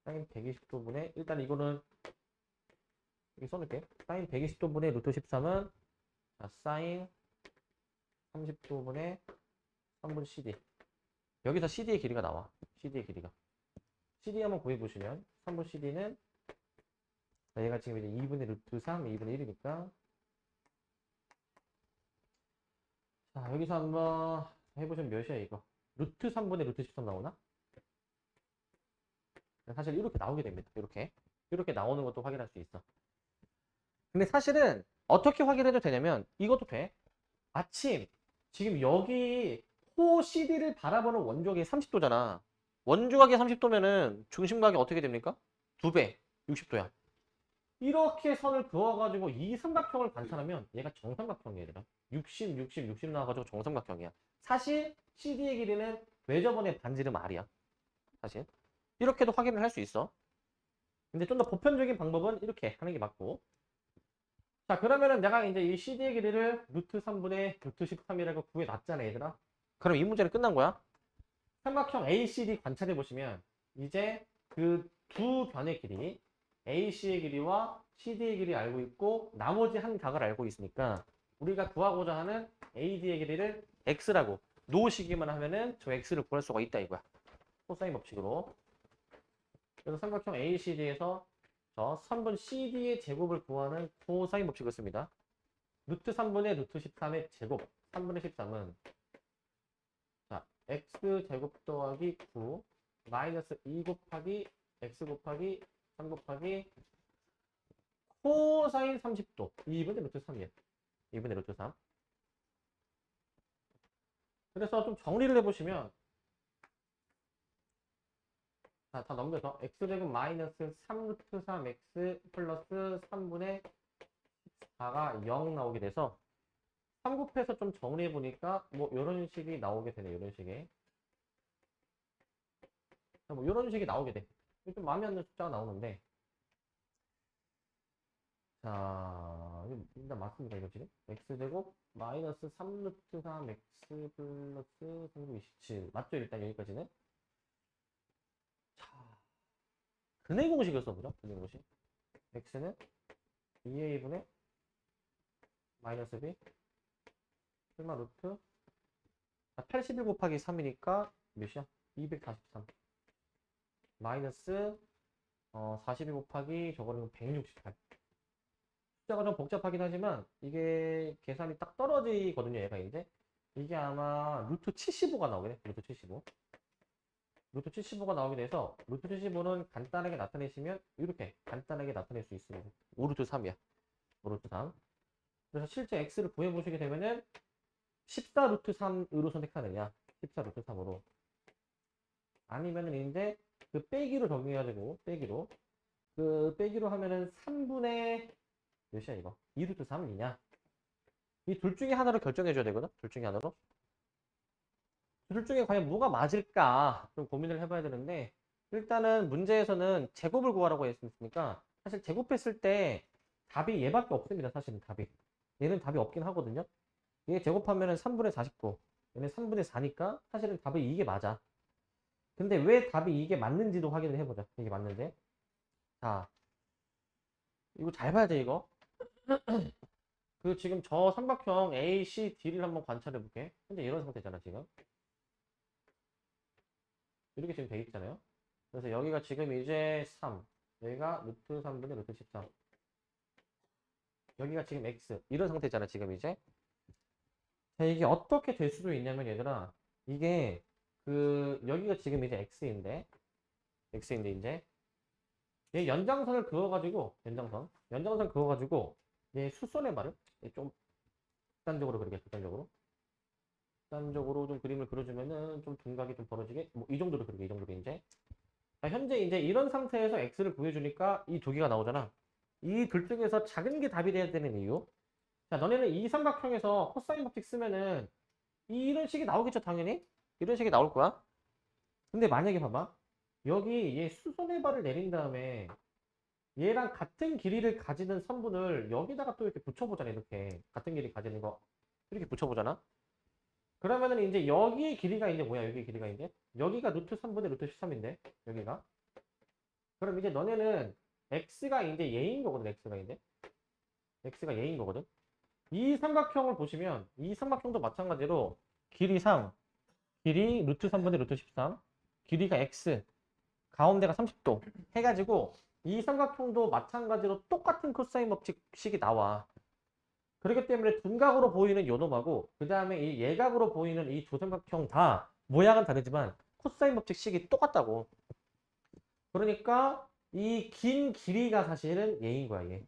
120도분의 일단 이거는 여기 써놓을게. 사인 120도분의 루트 13은 자, 사인 30도분의 3분 CD. 여기서 CD의 길이가 나와. CD의 길이가. CD 한번 구해보시면 3분 CD는 얘가 지금 이제 2분의 루트 3, 2분의 1이니까 자, 여기서 한번 해보시면 몇이야 이거? 루트 3분의 루트 13 나오나? 사실 이렇게 나오게 됩니다. 이렇게 나오는 것도 확인할 수 있어. 근데 사실은 어떻게 확인해도 되냐면 이것도 돼. 마침 지금 여기 호 CD를 바라보는 원적이 30도잖아. 원주각이 30도면은 중심각이 어떻게 됩니까? 2배, 60도야. 이렇게 선을 그어가지고 이 삼각형을 관찰하면 얘가 정삼각형이야, 얘들아. 60, 60, 60 나와가지고 정삼각형이야. 사실 CD의 길이는 외접원의 반지름 R이야. 사실. 이렇게도 확인을 할 수 있어. 근데 좀 더 보편적인 방법은 이렇게 하는 게 맞고. 자, 그러면은 내가 이제 이 CD의 길이를 루트 3분의 루트 13이라고 구해놨잖아, 얘들아. 그럼 이 문제는 끝난 거야. 삼각형 ACD 관찰해 보시면 이제 그 두 변의 길이 AC의 길이와 CD의 길이 알고 있고 나머지 한 각을 알고 있으니까 우리가 구하고자 하는 AD의 길이를 X라고 놓으시기만 하면은 저 X를 구할 수가 있다 이거야. 코사인 법칙으로. 그래서 삼각형 ACD에서 저 3분 CD의 제곱을 구하는 코사인 법칙을 씁니다. 루트 3분의 루트 13의 제곱 3분의 13은 자, X제곱 더하기 9 마이너스 2 곱하기 X 곱하기 3 곱하기 코사인 30도 2분의 루트 3이야. 2분의 루트 3. 그래서 좀 정리를 해보시면 자, 다 넘겨서 X제곱 마이너스 3 루트 3X 플러스 3분의 4가 0 나오게 돼서 3 곱해서 좀 정리해보니까 뭐 이런 식이 나오게 되네. 이런 식의. 뭐 이런 식이 나오게 돼. 좀 마음에 안 드는 숫자가 나오는데 자, 일단 맞습니다. 이거 지금 x제곱 마이너스 3 루트 3 x 플러스 327 맞죠? 일단 여기까지는. 자, 근의 공식을 써보죠. 근의 공식. x는 2a분의 마이너스 b 설마 루트 81 곱하기 3이니까 몇이야? 243 마이너스 42 곱하기 저거는 168. 숫자가 좀 복잡하긴 하지만 이게 계산이 딱 떨어지거든요. 얘가 이제 이게 아마 루트 75가 나오겠네. 루트 75. 루트 75가 나오게 돼서 루트 75는 간단하게 나타내시면 이렇게 간단하게 나타낼 수 있습니다. 5루트 3이야. 5루트 3. 그래서 실제 x를 구해보시게 되면은 14루트 3으로 선택하느냐 14루트 3으로 아니면은 이제 그 빼기로 적용해가지고 빼기로 그 빼기로 하면은 3분의 몇이야 이거? 2루트 3이냐? 이 둘 중에 하나로 결정해줘야 되거든? 둘 중에 하나로. 둘 중에 과연 뭐가 맞을까? 좀 고민을 해봐야 되는데 일단은 문제에서는 제곱을 구하라고 했으니까 사실 제곱했을 때 답이 얘밖에 없습니다. 사실은 답이. 얘는 답이 없긴 하거든요. 얘 제곱하면은 3분의 49. 얘는 3분의 4니까 사실은 답이 이게 맞아. 근데 왜 답이 이게 맞는지도 확인을 해보자. 이게 맞는지. 자, 이거 잘 봐야 돼, 이거. 그 지금 저 삼각형 A, C, D를 한번 관찰해 볼게. 현재 이런 상태잖아, 지금. 이렇게 지금 돼 있잖아요. 그래서 여기가 지금 이제 3. 여기가 루트 3분의 루트 13. 여기가 지금 X. 이런 상태잖아, 지금 이제. 자, 이게 어떻게 될 수도 있냐면 얘들아, 이게 여기가 지금 이제 x인데 이제 얘 연장선을 그어가지고 연장선 그어가지고 얘 수선의 말을 좀 극단적으로 그리게 극단적으로 좀 그림을 그려주면은 좀 둔각이 좀 벌어지게 뭐 이 정도로 그리게 이 정도로 이제. 자, 현재 이제 이런 상태에서 x를 구해주니까 이 두 개가 나오잖아. 이 둘 중에서 작은 게 답이 돼야 되는 이유. 자, 너네는 이 삼각형에서 코사인 법칙 쓰면은 이런 식이 나오겠죠, 당연히. 이런 식이 나올 거야. 근데 만약에 봐봐. 여기 얘 수선의 발을 내린 다음에 얘랑 같은 길이를 가지는 선분을 여기다가 또 이렇게 붙여보잖아, 이렇게. 같은 길이 가지는 거. 이렇게 붙여보잖아. 그러면은 이제 여기의 길이가 이제 뭐야, 여기 길이가 이제? 여기가 루트 3분의 루트 13인데, 여기가. 그럼 이제 너네는 x가 이제 얘인 거거든, x가 이제. x가 얘인 거거든. 이 삼각형을 보시면, 이 삼각형도 마찬가지로 길이 루트 3분의 루트 13, 길이가 x, 가운데가 30도 해가지고 이 삼각형도 마찬가지로 똑같은 코사인 법칙식이 나와. 그렇기 때문에 둔각으로 보이는 요놈하고 그 다음에 이 예각으로 보이는 이 두 삼각형 다 모양은 다르지만 코사인 법칙식이 똑같다고. 그러니까 이 긴 길이가 사실은 얘인 거야, 얘.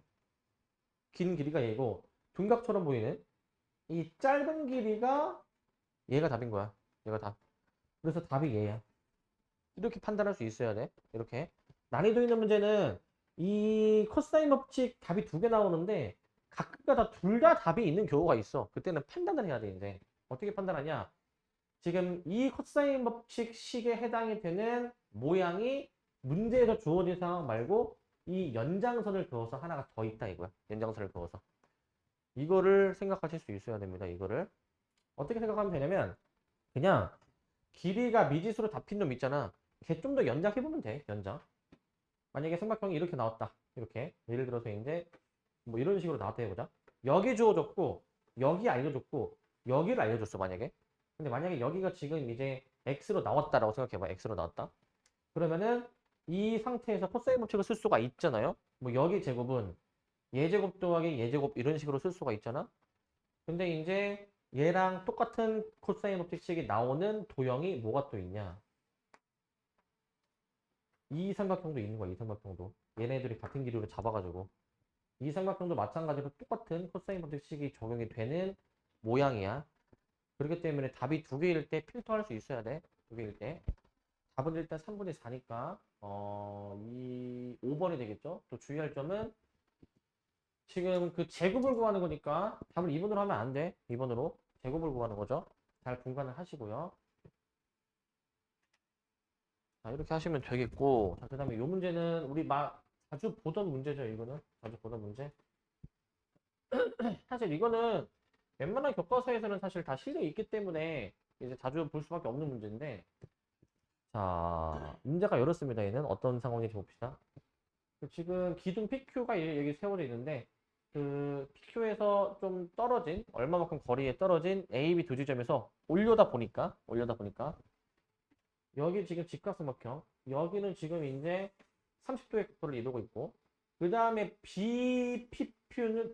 긴 길이가 얘고 둔각처럼 보이는 이 짧은 길이가 얘가 답인 거야. 얘가 답. 그래서 답이 얘야. 이렇게 판단할 수 있어야 돼. 이렇게. 난이도 있는 문제는 이 코사인 법칙 답이 두 개 나오는데 각각마다 둘 다 답이 있는 경우가 있어. 그때는 판단을 해야 돼, 이제. 어떻게 판단하냐? 지금 이 코사인 법칙 식에 해당이 되는 모양이 문제에서 주어진 상황 말고 이 연장선을 그어서 하나가 더 있다 이거야. 연장선을 그어서. 이거를 생각하실 수 있어야 됩니다. 이거를. 어떻게 생각하면 되냐면 그냥 길이가 미지수로 잡힌 놈 있잖아. 걔 좀 더 연장해보면 돼. 연장. 만약에 삼각형이 이렇게 나왔다. 이렇게. 예를 들어서 이제 뭐 이런 식으로 나왔다 해보자. 여기 주어졌고 여기 알려줬고 여기를 알려줬어 만약에. 근데 만약에 여기가 지금 이제 x로 나왔다라고 생각해봐. x로 나왔다. 그러면은 이 상태에서 코사인 법칙을 쓸 수가 있잖아요. 뭐 여기 제곱은 예제곱 더하기 예제곱 이런 식으로 쓸 수가 있잖아. 근데 이제 얘랑 똑같은 코사인 법칙식이 나오는 도형이 뭐가 또 있냐. 이 삼각형도 있는 거야. 이 삼각형도. 얘네들이 같은 길이로 잡아가지고. 이 삼각형도 마찬가지로 똑같은 코사인 법칙식이 적용이 되는 모양이야. 그렇기 때문에 답이 두 개일 때 필터할 수 있어야 돼. 두 개일 때. 답은 일단 3분의 4니까 이 5번이 되겠죠. 또 주의할 점은 지금 그 제곱을 구하는 거니까 답을 2번으로 하면 안 돼. 2번으로 제곱을 구하는 거죠. 잘 분간을 하시고요. 자, 이렇게 하시면 되겠고, 자, 그 다음에 이 문제는 우리 자주 보던 문제죠, 이거는. 자주 보던 문제. 사실 이거는 웬만한 교과서에서는 사실 다 실려 있기 때문에 이제 자주 볼 수밖에 없는 문제인데, 자, 문제가 이렇습니다. 얘는 어떤 상황인지 봅시다. 지금 기둥 PQ가 여기 세워져 있는데, 그 PQ에서 좀 떨어진, 얼마만큼 거리에 떨어진 A, B 두 지점에서 올려다 보니까, 여기 지금 직각삼각형, 여기는 지금 이제 30도의 각도를 이루고 있고, 그 다음에 BPQ는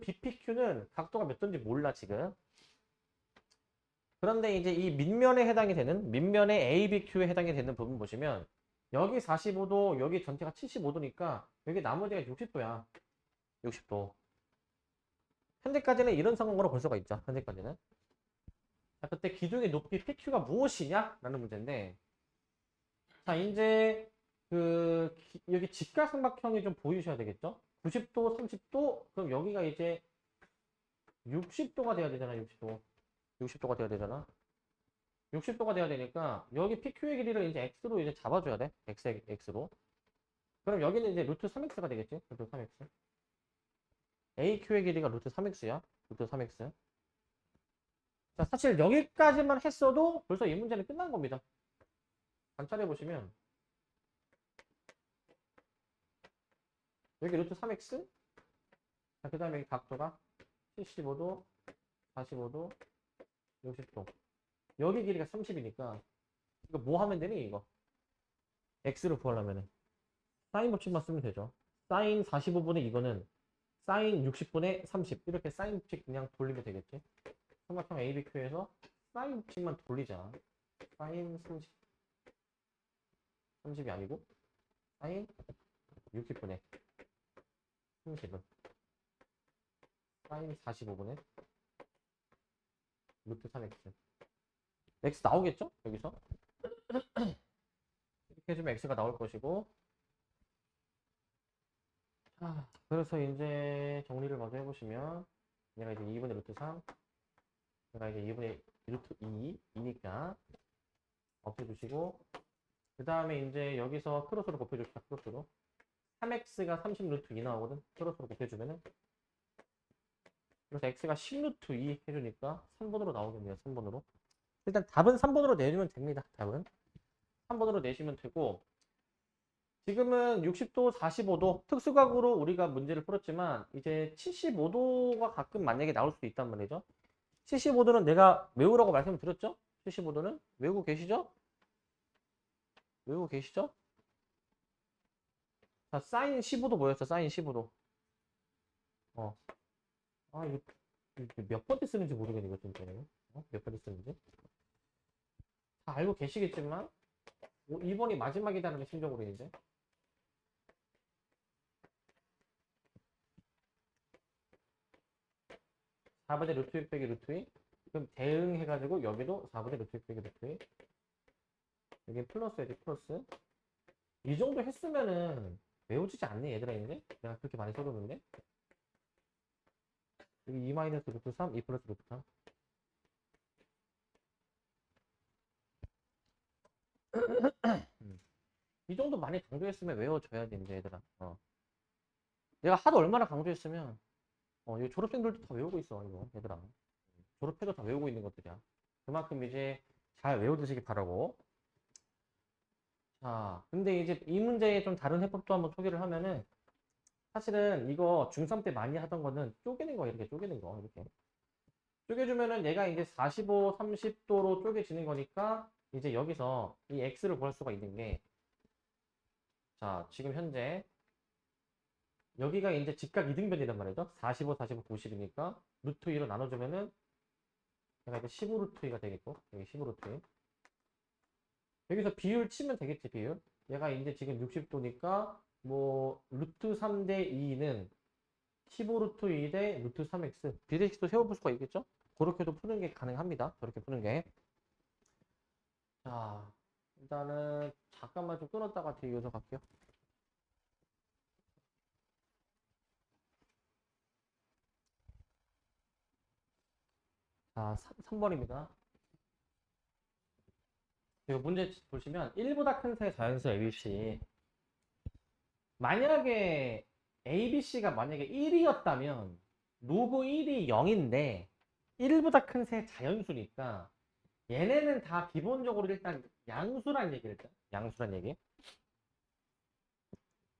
각도가 몇 도인지 몰라, 지금. 그런데 이제 이 밑면의 ABQ에 해당이 되는 부분 보시면, 여기 45도, 여기 전체가 75도니까, 여기 나머지가 60도야. 60도. 현재까지는 이런 상황으로 볼 수가 있죠. 현재까지는. 자, 그때 기둥의 높이 PQ가 무엇이냐? 라는 문제인데, 자, 이제 여기 직각삼각형이 좀 보이셔야 되겠죠? 90도, 30도, 그럼 여기가 이제 60도가 돼야 되잖아, 60도. 60도가 돼야 되잖아. 60도가 돼야 되니까 여기 PQ의 길이를 이제 X로 이제 잡아줘야 돼. X로. 그럼 여기는 이제 루트 3X가 되겠지? 루트 3X. AQ의 길이가 루트 3X야. 루트 3X. 자, 사실 여기까지만 했어도 벌써 이 문제는 끝난 겁니다. 관찰해 보시면 여기 루트 3x, 자, 그 다음에 여기 각도가 75도, 45도, 60도. 여기 길이가 30이니까 이거 뭐 하면 되니 이거? x를 구하려면은 사인 법칙만 쓰면 되죠. 사인 45분의 이거는 사인 60분의 30 이렇게 사인 법칙 그냥 돌리면 되겠지. 삼각형 ABQ에서 사인 60만 돌리자. 사인 30, 30이 아니고 사인 60분의 30은 사인 45분의 루트 3x. x 나오겠죠? 여기서 이렇게 해주면 x가 나올 것이고. 그래서 이제 정리를 먼저 해보시면 얘가 이제 2분의 루트 3, 얘가 이제 2분의 루트 2니까 없애주시고, 그 다음에 이제 여기서 크로스로 곱해줍시다. 크로스로 3x가 30 루트 2 나오거든. 크로스로 곱해주면은, 그래서 x가 10 루트 2 해주니까 3번으로 나오겠네요. 3번으로. 일단 답은 3번으로 내주면 됩니다. 답은 3번으로 내시면 되고, 지금은 60도, 45도 특수각으로 우리가 문제를 풀었지만 이제 75도가 가끔 만약에 나올 수도 있단 말이죠. 75도는 내가 외우라고 말씀드렸죠? 75도는 외우고 계시죠? 외우고 계시죠? 자, 사인 15도 뭐였어? 사인 15도. 이거 몇 번째 쓰는지 모르겠네, 이거 진짜. 몇 번째 쓰는지. 다 알고 계시겠지만, 2번이 마지막이다라는 심정으로 이제. 4분의 루트 6 빼기 루트 2. 그럼 대응해가지고 여기도 4분의 루트 6 빼기 루트 2. 여기 플러스야지, 플러스. 이 정도 했으면은 외워지지 않네, 얘들아, 이제. 내가 그렇게 많이 써줬는데. 여기 2 마이너스 루트 3, 2 플러스 루트 3. 이 정도 많이 강조했으면 외워줘야 돼, 이제, 얘들아. 내가 하도 얼마나 강조했으면, 이거 졸업생들도 다 외우고 있어, 이거, 얘들아. 졸업해도 다 외우고 있는 것들이야. 그만큼 이제 잘 외워두시기 바라고. 자, 근데 이제 이 문제의 좀 다른 해법도 한번 소개를 하면은, 사실은 이거 중3 때 많이 하던 거는 쪼개는 거, 이렇게 쪼개는 거, 이렇게. 쪼개주면은 얘가 이제 45, 30도로 쪼개지는 거니까, 이제 여기서 이 x를 구할 수가 있는 게, 자, 지금 현재, 여기가 이제 직각 이등변이란 말이죠. 45, 45, 90이니까, 루트 2로 나눠주면은, 얘가 이제 15 루트 2가 되겠고, 여기 15 루트 2. 여기서 비율 치면 되겠지, 비율. 얘가 이제 지금 60도니까, 뭐, 루트 3 대 2는 15 루트 2 대 루트 3x. 비례식도 세워볼 수가 있겠죠? 그렇게도 푸는 게 가능합니다. 저렇게 푸는 게. 자, 일단은 잠깐만 좀 끊었다가 뒤에 이어서 갈게요. 자, 3번입니다. 이 문제 보시면 1보다 큰 세 자연수 ABC. 만약에 ABC가 만약에 1이었다면 로그 1이 0인데 1보다 큰 세 자연수니까 얘네는 다 기본적으로 일단 양수란 얘기를 했죠. 양수란 얘기.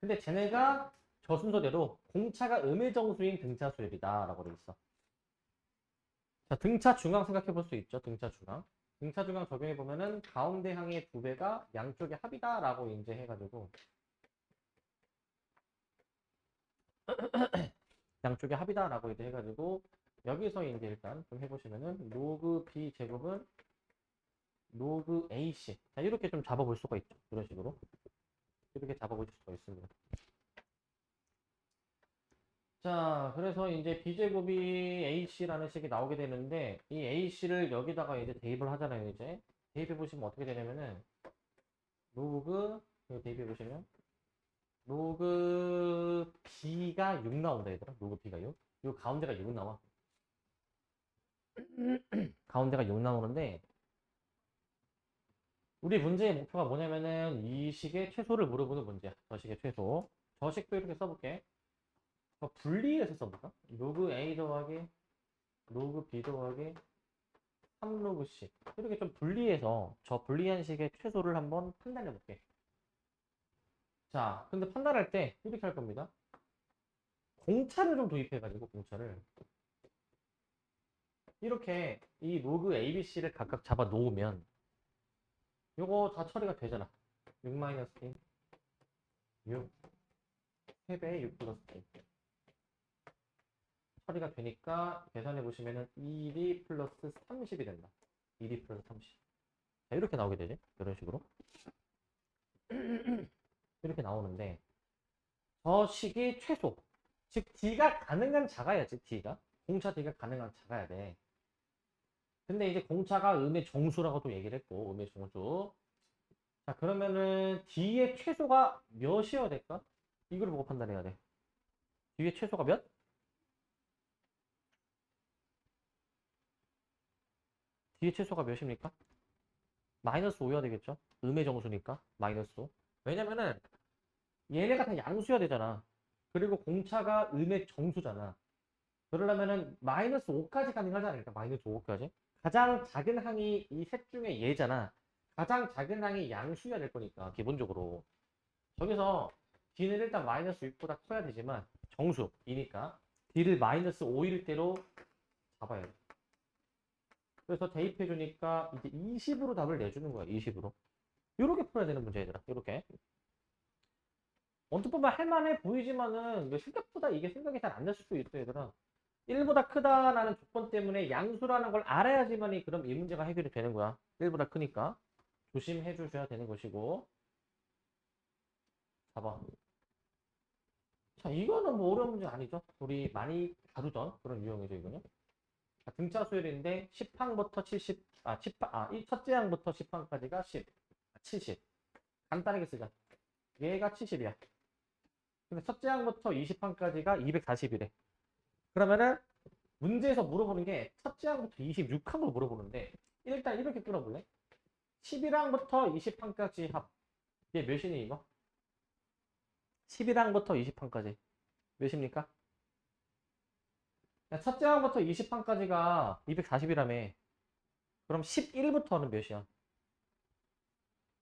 근데 쟤네가 저 순서대로 공차가 음의 정수인 등차 수열이다 라고 돼 있어. 자, 등차 중앙 생각해 볼 수 있죠. 등차 중앙. 등차 중앙 적용해 보면은 가운데 항의 2배가 양쪽의 합이다 라고 이제 해가지고 양쪽의 합이다 라고 이제 해가지고 여기서 이제 일단 좀 해보시면은 로그 B 제곱은 로그 AC. 자, 이렇게 좀 잡아볼 수가 있죠. 이런 식으로. 이렇게 잡아보실 수가 있습니다. 자, 그래서 이제 B제곱이 AC라는 식이 나오게 되는데, 이 AC를 여기다가 이제 대입을 하잖아요, 이제. 대입해 보시면 어떻게 되냐면은, 로그, 여기 대입해 보시면, 로그 B가 6 나온다, 얘들아. 로그 B가 6. 요 가운데가 6 나와. 가운데가 6 나오는데, 우리 문제의 목표가 뭐냐면은, 이 식의 최소를 물어보는 문제야. 저 식의 최소. 저 식도 이렇게 써볼게. 분리해서 써볼까? 로그 A 더하기 로그 B 더하기 3로그 C 이렇게 좀 분리해서 저 분리한 식의 최소를 한번 판단해 볼게. 자, 근데 판단할 때 이렇게 할 겁니다. 공차를 좀 도입해 가지고 공차를 이렇게 이 로그 ABC를 각각 잡아 놓으면 요거 다 처리가 되잖아. 6 마이너스 T 6 3배의 6 플러스 T. 처리가 되니까 계산해 보시면은 1이 플러스 30이 된다. 1이 플러스 30. 자, 이렇게 나오게 되지. 이런 식으로. 이렇게 나오는데 저 식이 최소. 즉 D가 가능한 작아야지. D가. 공차 D가 가능한 작아야 돼. 근데 이제 공차가 음의 정수라고도 얘기를 했고 음의 정수. 자 그러면은 D의 최소가 몇이어야 될까? 이걸 보고 판단해야 돼. D의 최소가 몇? D의 최소가 몇입니까? 마이너스 5여야 되겠죠? 음의 정수니까 마이너스 5. 왜냐면은 얘네가 다 양수여야 되잖아. 그리고 공차가 음의 정수잖아. 그러려면은 마이너스 5까지 가능하지 않을까? 마이너스 5까지? 가장 작은 항이 이 셋 중에 얘잖아. 가장 작은 항이 양수여야 될 거니까 기본적으로. 저기서 D는 일단 마이너스 6보다 커야 되지만 정수이니까 D를 마이너스 5일 대로 잡아야 돼. 그래서 대입해 주니까 이제 20으로 답을 내주는 거야. 20으로. 이렇게 풀어야 되는 문제 얘들아. 이렇게. 언뜻 보면 할만해 보이지만은 생각보다 이게 생각이 잘 안 났을 수도 있어 얘들아. 1보다 크다라는 조건 때문에 양수라는 걸 알아야지만이 그럼 이 문제가 해결이 되는 거야. 1보다 크니까 조심해 주셔야 되는 것이고. 봐봐. 자, 이거는 뭐 어려운 문제 아니죠? 우리 많이 다루던 그런 유형이죠, 이거는. 자, 등차 수열인데 10항부터 70, 이 첫째 항부터 10항까지가 10, 70. 간단하게 쓰자. 얘가 70이야. 근데 첫째 항부터 20항까지가 240이래. 그러면은 문제에서 물어보는 게 첫째 항부터 26항으로 물어보는데 일단 이렇게 끌어볼래? 11항부터 20항까지 합. 이게 몇이니 이거? 11항부터 20항까지 몇입니까? 첫째 항부터 20항까지가 240이라며. 그럼 11부터는 몇이야?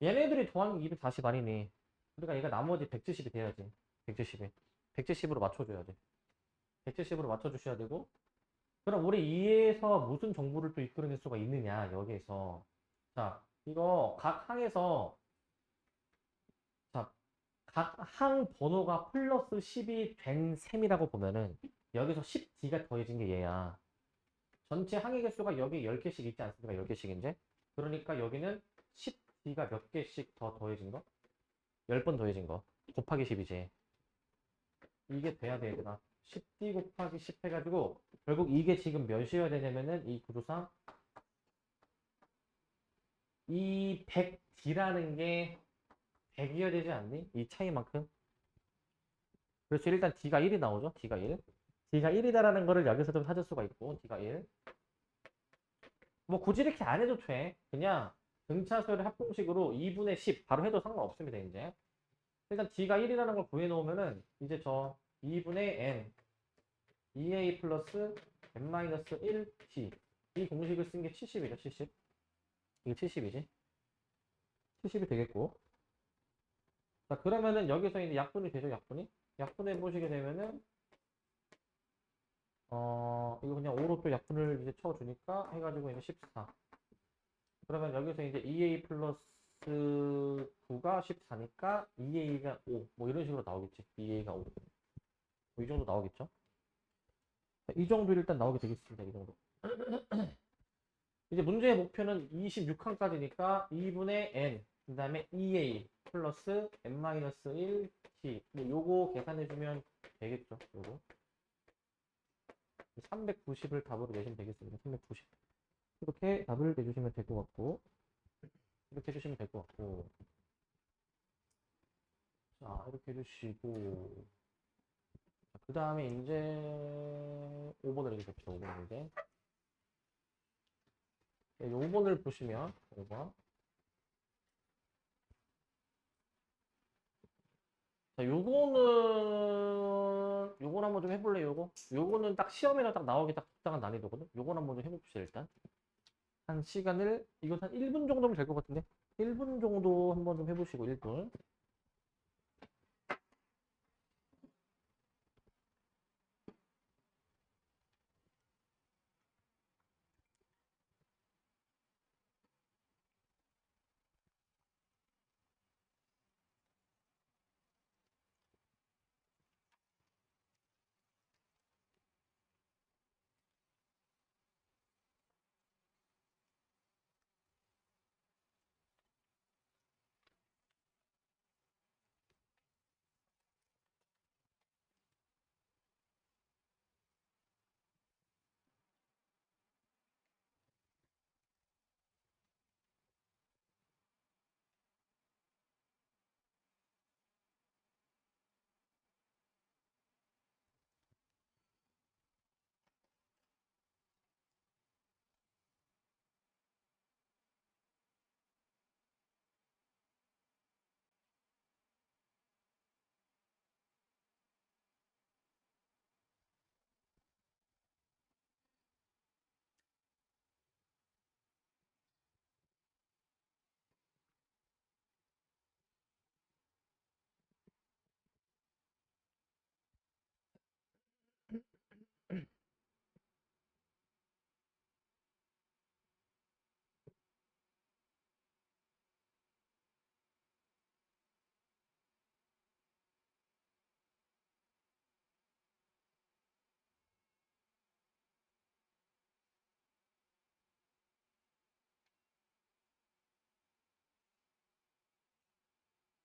얘네들이 더한 게 240 아니니. 그러니까 얘가 나머지 170이 돼야지. 170이. 170으로 맞춰줘야지. 170으로 맞춰주셔야 되고. 그럼 우리 이에서 무슨 정보를 또 이끌어낼 수가 있느냐, 여기에서. 자, 이거 각 항에서, 자, 각 항 번호가 플러스 10이 된 셈이라고 보면은, 여기서 10D가 더해진 게 얘야. 전체 항의 개수가 여기 10개씩 있지 않습니까? 10개씩 이제. 그러니까 여기는 10D가 몇 개씩 더 더해진 거? 10번 더해진 거. 곱하기 10이지. 이게 돼야 돼, 얘들아. 10D 곱하기 10 해가지고, 결국 이게 지금 몇이어야 되냐면은, 이 구조상, 이 100D라는 게 100이어야 되지 않니? 이 차이만큼. 그래서 일단 D가 1이 나오죠? D가 1. D가 1이다라는 거를 여기서 좀 찾을 수가 있고, D가 1. 뭐 굳이 이렇게 안 해도 돼. 그냥 등차수열의 합공식으로 2분의 10 바로 해도 상관없습니다, 이제. 일단 D가 1이라는 걸 구해놓으면은 이제 저 2분의 N 2A 플러스 N-1 D 이 공식을 쓴 게 70이죠, 70. 이게 70이지. 70이 되겠고. 자, 그러면은 여기서 이제 약분이 되죠, 약분이? 약분해 보시게 되면은 이거 그냥 5로 또 약분을 이제 쳐주니까 해가지고 이제 14. 그러면 여기서 이제 2A 플러스 9가 14니까 2A가 5. 뭐 이런 식으로 나오겠지. 2A가 5. 뭐 이 정도 나오겠죠. 이 정도 일단 나오게 되겠습니다. 이 정도. 이제 문제의 목표는 26항까지니까 2분의 n, 그 다음에 2a 플러스 n-1 t. 뭐 요거 계산해주면 되겠죠. 요거. 390을 답으로 내시면 되겠습니다. 390. 이렇게 답을 내주시면 될 것 같고. 이렇게 해주시면 될 것 같고. 자, 이렇게 해주시고. 그 다음에 이제 5번을 해주십시오. 5번 이제. 네, 5번을 보시면 5번. 자, 요거는 한번 좀 해볼래, 요거는 딱 시험에나 딱 나오기 딱 적당한 난이도거든? 요건 한번 좀 해봅시다, 일단. 한 시간을, 이거 한 1분 정도면 될 것 같은데? 1분 정도 한번 좀 해보시고, 1분.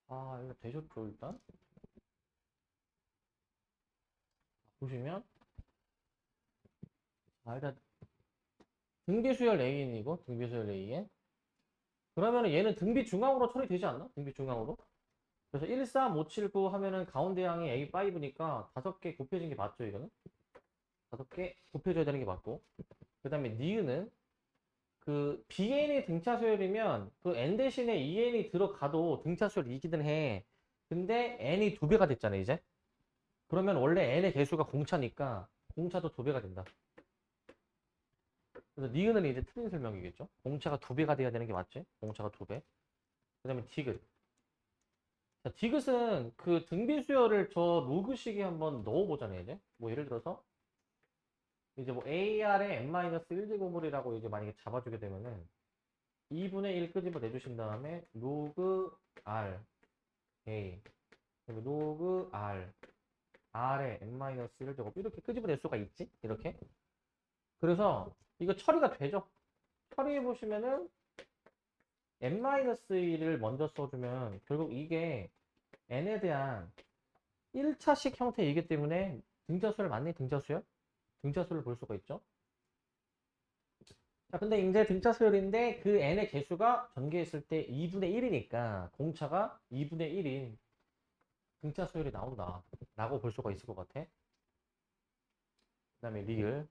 이거 되셨죠, 일단? 보시면, 일단, 등비수열 An이고, 등비수열 An. 그러면은 얘는 등비 중앙으로 처리되지 않나? 등비 중앙으로? 그래서 1, 3, 5, 7, 9 하면은 가운데 항이 A5니까 5개 곱해진 게 맞죠, 이거는? 5개 곱해줘야 되는 게 맞고. 그 다음에 니은은 그 BN이 등차 수열이면 그 N 대신에 EN이 들어가도 등차 수열 이기든 해. 근데 N이 2배가 됐잖아, 이제. 그러면 원래 N의 개수가 공차니까 공차도 2배가 된다. 그래서 니은은 이제 틀린 설명이겠죠. 공차가 2배가 돼야 되는 게 맞지? 공차가 2배. 그 다음에 디귿. 자, 디귿은 그 등비 수열을 저 로그식에 한번 넣어보잖아요, 이제. 뭐 예를 들어서 이제 뭐 AR의 n-1제곱물이라고 이제 만약에 잡아주게 되면은 2분의 1 끄집어 내주신 다음에 로그 R A 그다음에 로그 R R의 n-1제곱 이렇게 끄집어 낼 수가 있지? 이렇게. 그래서 이거 처리가 되죠? 처리해 보시면은 n-1을 먼저 써주면 결국 이게 n에 대한 1차식 형태이기 때문에 등차수열 맞니? 등차수열? 등차수를 볼 수가 있죠. 자, 근데 이제 등차 수열인데 그 n의 개수가 전개했을 때 2분의 1이니까 공차가 2분의 1인 등차 수열이 나온다 라고 볼 수가 있을 것 같아. 그 다음에 리을.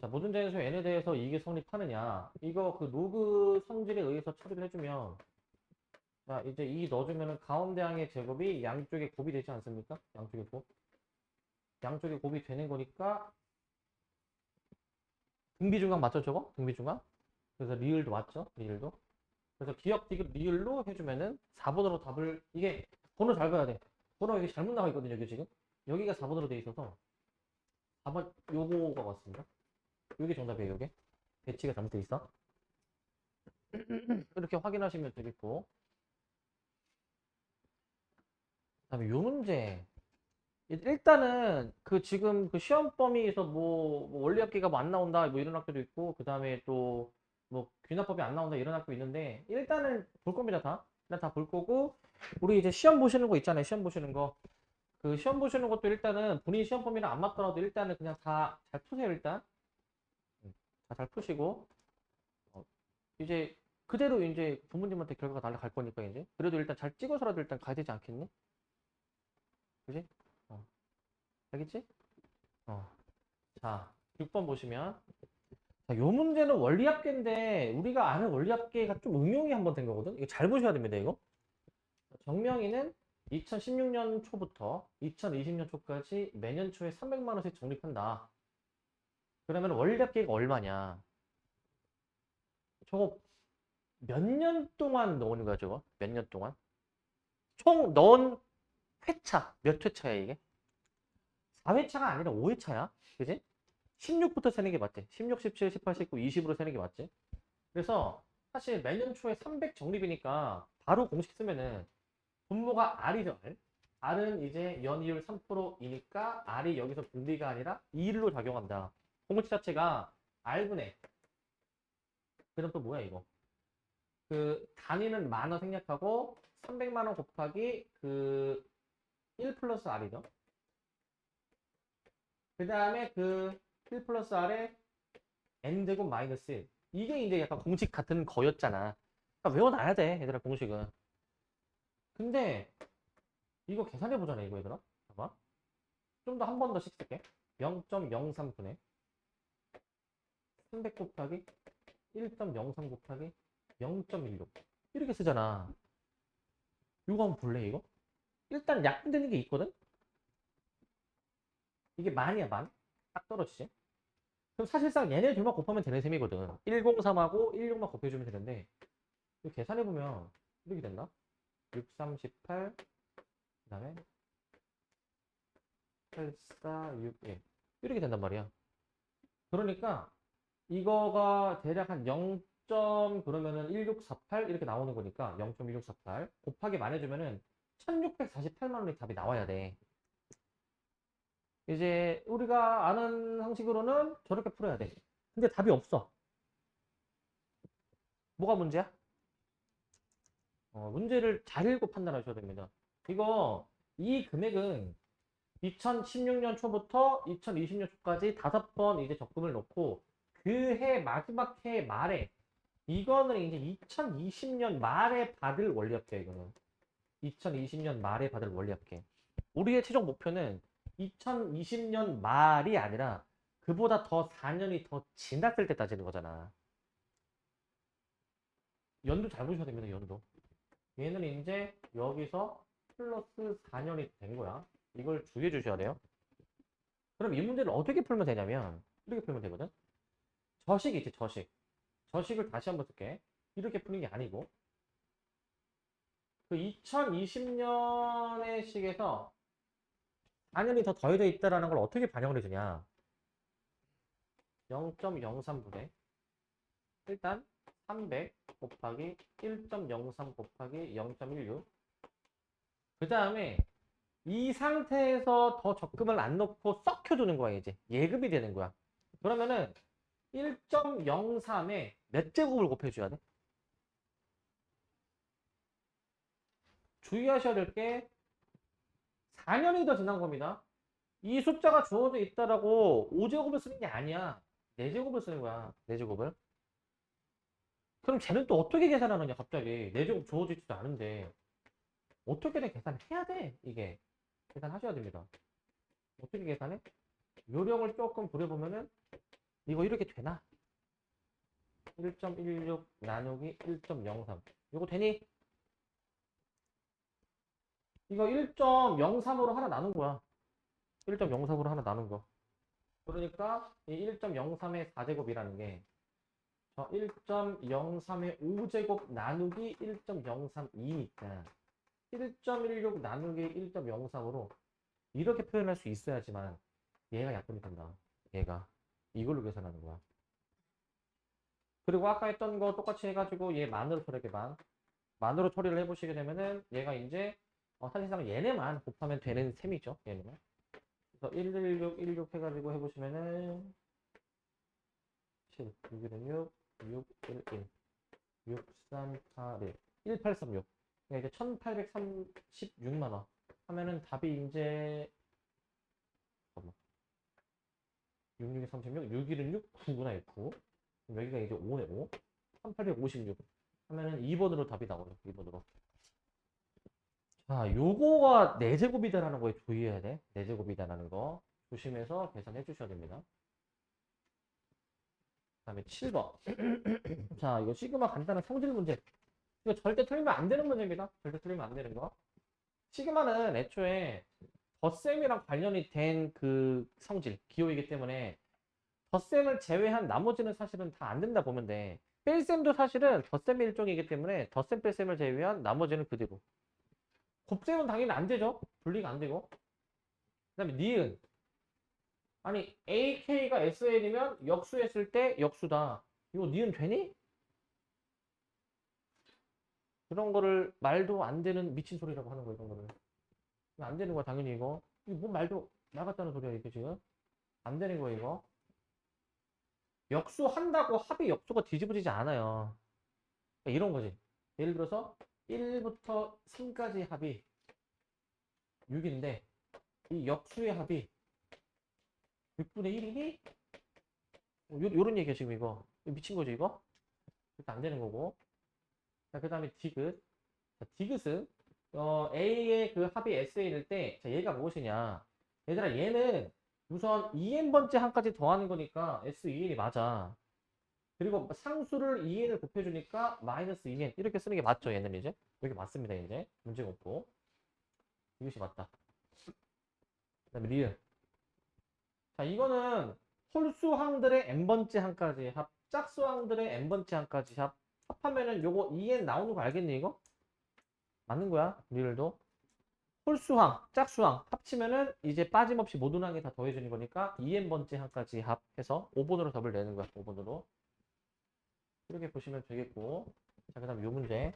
자, 모든 자연수 n에 대해서 이게 성립하느냐, 이거 그 로그 성질에 의해서 처리를 해주면, 자 이제 이 넣어주면은 가운데 항의 제곱이 양쪽에 곱이 되지 않습니까? 양쪽에 곱, 양쪽에 곱이 되는 거니까 등비중앙 맞죠, 저거? 등비중앙. 그래서 리을도 맞죠, 리을도. 그래서 기억 디귿 리을로 해주면은 4번으로 답을, 이게 번호 잘 봐야 돼. 번호 여기 잘못 나와 있거든요, 여기 지금. 여기가 4번으로 돼 있어서 4번 요거가 맞습니다. 요게 정답이에요, 요게. 배치가 잘못돼 있어. 이렇게 확인하시면 되겠고. 그다음에 요 문제. 일단은 그 지금 그 시험 범위에서 뭐 원리합계가 뭐 안 나온다 뭐 이런 학교도 있고, 그 다음에 또 뭐 귀납법이 안 나온다 이런 학교 있는데, 일단은 볼 겁니다, 다. 일단 다 볼 거고, 우리 이제 시험 보시는 거 있잖아요, 시험 보시는 거. 그 시험 보시는 것도 일단은 본인 시험 범위랑 안 맞더라도 일단은 그냥 다 잘 푸세요, 일단. 다 잘 푸시고, 어, 이제 그대로 이제 부모님한테 결과가 날라갈 거니까 이제 그래도 일단 잘 찍어서라도 일단 가야 되지 않겠니? 그지? 어, 알겠지? 어. 자, 6번 보시면, 자, 요 문제는 원리합계인데 우리가 아는 원리합계가 좀 응용이 한번 된 거거든. 이거 잘 보셔야 됩니다, 이거. 정명이는 2016년 초부터 2020년 초까지 매년 초에 300만 원씩 적립한다. 그러면 원리합계가 얼마냐? 저거 몇 년 동안 넣는 거야, 저거? 몇 년 동안? 총 넣은 회차, 몇 회차야, 이게? 4회차가 아니라 5회차야? 그지? 16부터 세는 게 맞지? 16, 17, 18, 19, 20으로 세는 게 맞지? 그래서 사실 매년 초에 300 적립이니까 바로 공식 쓰면은 분모가 R이죠. R. R은 이제 연이율 3%이니까 R이 여기서 분비가 아니라 2로 작용한다. 공식 자체가 R분의, 그럼 또 뭐야 이거? 그 단위는 만원 생략하고 300만 원 곱하기 그 1 플러스 R이죠. 그 다음에 그 1 플러스 R에 N제곱 마이너스 1. 이게 이제 약간 공식 같은 거였잖아. 그러니까 외워놔야 돼, 얘들아, 공식은. 근데 이거 계산해보잖아, 이거 얘들아. 봐봐. 좀 더 한 번 더씩 쓸게. 0.03분의 300 곱하기 1.03 곱하기 0.16 이렇게 쓰잖아. 이거 한번 볼래, 이거? 일단 약분되는 게 있거든? 이게 만이야, 만. 딱 떨어지지. 그럼 사실상 얘네 둘만 곱하면 되는 셈이거든. 103하고 16만 곱해주면 되는데, 이거 계산해보면 이렇게 된다. 6, 3, 18, 그 다음에 8, 4, 6, 1 이렇게 된단 말이야. 그러니까 이거가 대략 한 0. 그러면은 1648 이렇게 나오는 거니까 0.1648 곱하기 만 해주면은 1648만 원의 답이 나와야 돼. 이제 우리가 아는 상식으로는 저렇게 풀어야 돼. 근데 답이 없어. 뭐가 문제야? 문제를 잘 읽고 판단하셔야 됩니다. 이 금액은 2016년 초부터 2020년 초까지 5번 이제 적금을 놓고 그 해 마지막 해 말에 이거는 이제 2020년 말에 받을 원리합계 이거는 2020년 말에 받을 원리합계. 우리의 최종 목표는 2020년 말이 아니라 그보다 더 4년이 더 지났을 때 따지는 거잖아. 연도 잘 보셔야 됩니다. 연도. 얘는 이제 여기서 플러스 4년이 된 거야. 이걸 주의해 주셔야 돼요. 그럼 이 문제를 어떻게 풀면 되냐면 이렇게 풀면 되거든. 저식이 있지, 저식. 저식을 다시 한번 쓸게. 이렇게 푸는 게 아니고 그 2020년의 식에서 4년이 더 더해져 있다라는 걸 어떻게 반영을 해주냐. 0.03분의 일단 300 곱하기 1.03 곱하기 0.16. 그 다음에 이 상태에서 더 적금을 안 넣고 썩혀두는 거야. 이제 예금이 되는 거야. 그러면은 1.03에 몇 제곱을 곱해줘야 돼? 주의하셔야 될 게 4년이 더 지난 겁니다. 이 숫자가 주어져 있다라고 5제곱을 쓰는 게 아니야. 4제곱을 쓰는 거야. 4제곱을. 그럼 쟤는 또 어떻게 계산하느냐 갑자기. 4제곱 주어져 있지도 않은데 어떻게든 계산해야 돼. 이게 계산하셔야 됩니다. 어떻게 계산해? 요령을 조금 부려보면은 이거 이렇게 되나? 1.16 나누기 1.03 이거 되니? 이거 1.03으로 하나 나눈 거야. 1.03으로 하나 나눈 거. 그러니까 이 1.03의 4제곱이라는 게 1.03의 5제곱 나누기 1.03이니까 1.16 나누기 1.03으로 이렇게 표현할 수 있어야지만 얘가 약분이 된다. 얘가 이걸로 계산하는 거야. 그리고 아까 했던 거 똑같이 해가지고 얘 만으로 처리해봐. 만으로 처리를 해보시게 되면은 얘가 이제 사실상 얘네만 곱하면 되는 셈이죠. 얘네만. 그래서 116, 16 해가지고 해보시면은 7, 6일은 6, 6, 1, 1, 6, 3, 4, 1, 1836. 그러니까 이제 1836만원 하면은 답이 이제 66에 36, 6일은 6, 9구나 9. 여기가 이제 5네 5. 1856 하면은 2번으로 답이 나오죠. 2번으로. 자, 요거가 4제곱이다라는 거에 주의해야 돼. 4제곱이다라는 거 조심해서 계산해 주셔야 됩니다. 그 다음에 7번. 자, 이거 시그마 간단한 성질 문제. 이거 절대 틀리면 안 되는 문제입니다. 절대 틀리면 안 되는 거. 시그마는 애초에 덧셈이랑 관련이 된 그 성질, 기호이기 때문에 덧셈을 제외한 나머지는 사실은 다 안 된다 보면 돼. 뺄셈도 사실은 덧셈의 일종이기 때문에 덧셈 뺄셈을 제외한 나머지는 그대로. 곱셈은 당연히 안 되죠. 분리가 안 되고. 그 다음에 니은. 아니 AK가 SN이면 역수했을 때 역수다. 이거 니은 되니? 그런 거를 말도 안 되는 미친 소리라고 하는 거예요. 이런 거를. 안 되는 거야 당연히 이거. 이거 뭐 말도 나갔다는 소리야 이게 지금. 안 되는 거야 이거. 역수한다고 합이 역수가 뒤집어지지 않아요. 그러니까 이런 거지. 예를 들어서 1부터 3까지 합이 6인데 이 역수의 합이 6분의 1이니? 요런 얘기야 지금 이거. 미친 거지 이거? 일단 안 되는 거고. 자, 그 다음에 디귿. 자, 디귿은 A의 그 합이 SA일 때 자, 얘가 무엇이냐. 얘들아 얘는 우선 2n번째 한까지 더하는 거니까 S2n이 맞아. 그리고 상수를 2n을 곱해주니까 마이너스 2n 이렇게 쓰는 게 맞죠 얘는 이제? 여기 맞습니다 이제. 문제가 없고. 이것이 맞다. 그 다음에 리을. 자 이거는 홀수항들의 n번째 한까지 합, 짝수항들의 n번째 한까지 합 합하면은 요거 2n 나오는 거 알겠니 이거? 맞는 거야 리을도. 홀수항, 짝수항 합치면은 이제 빠짐없이 모든 항이 다 더해지는 거니까 2n번째 항까지 합해서 5번으로 답을 내는 거야 5번으로. 이렇게 보시면 되겠고. 자, 그 다음 요 문제.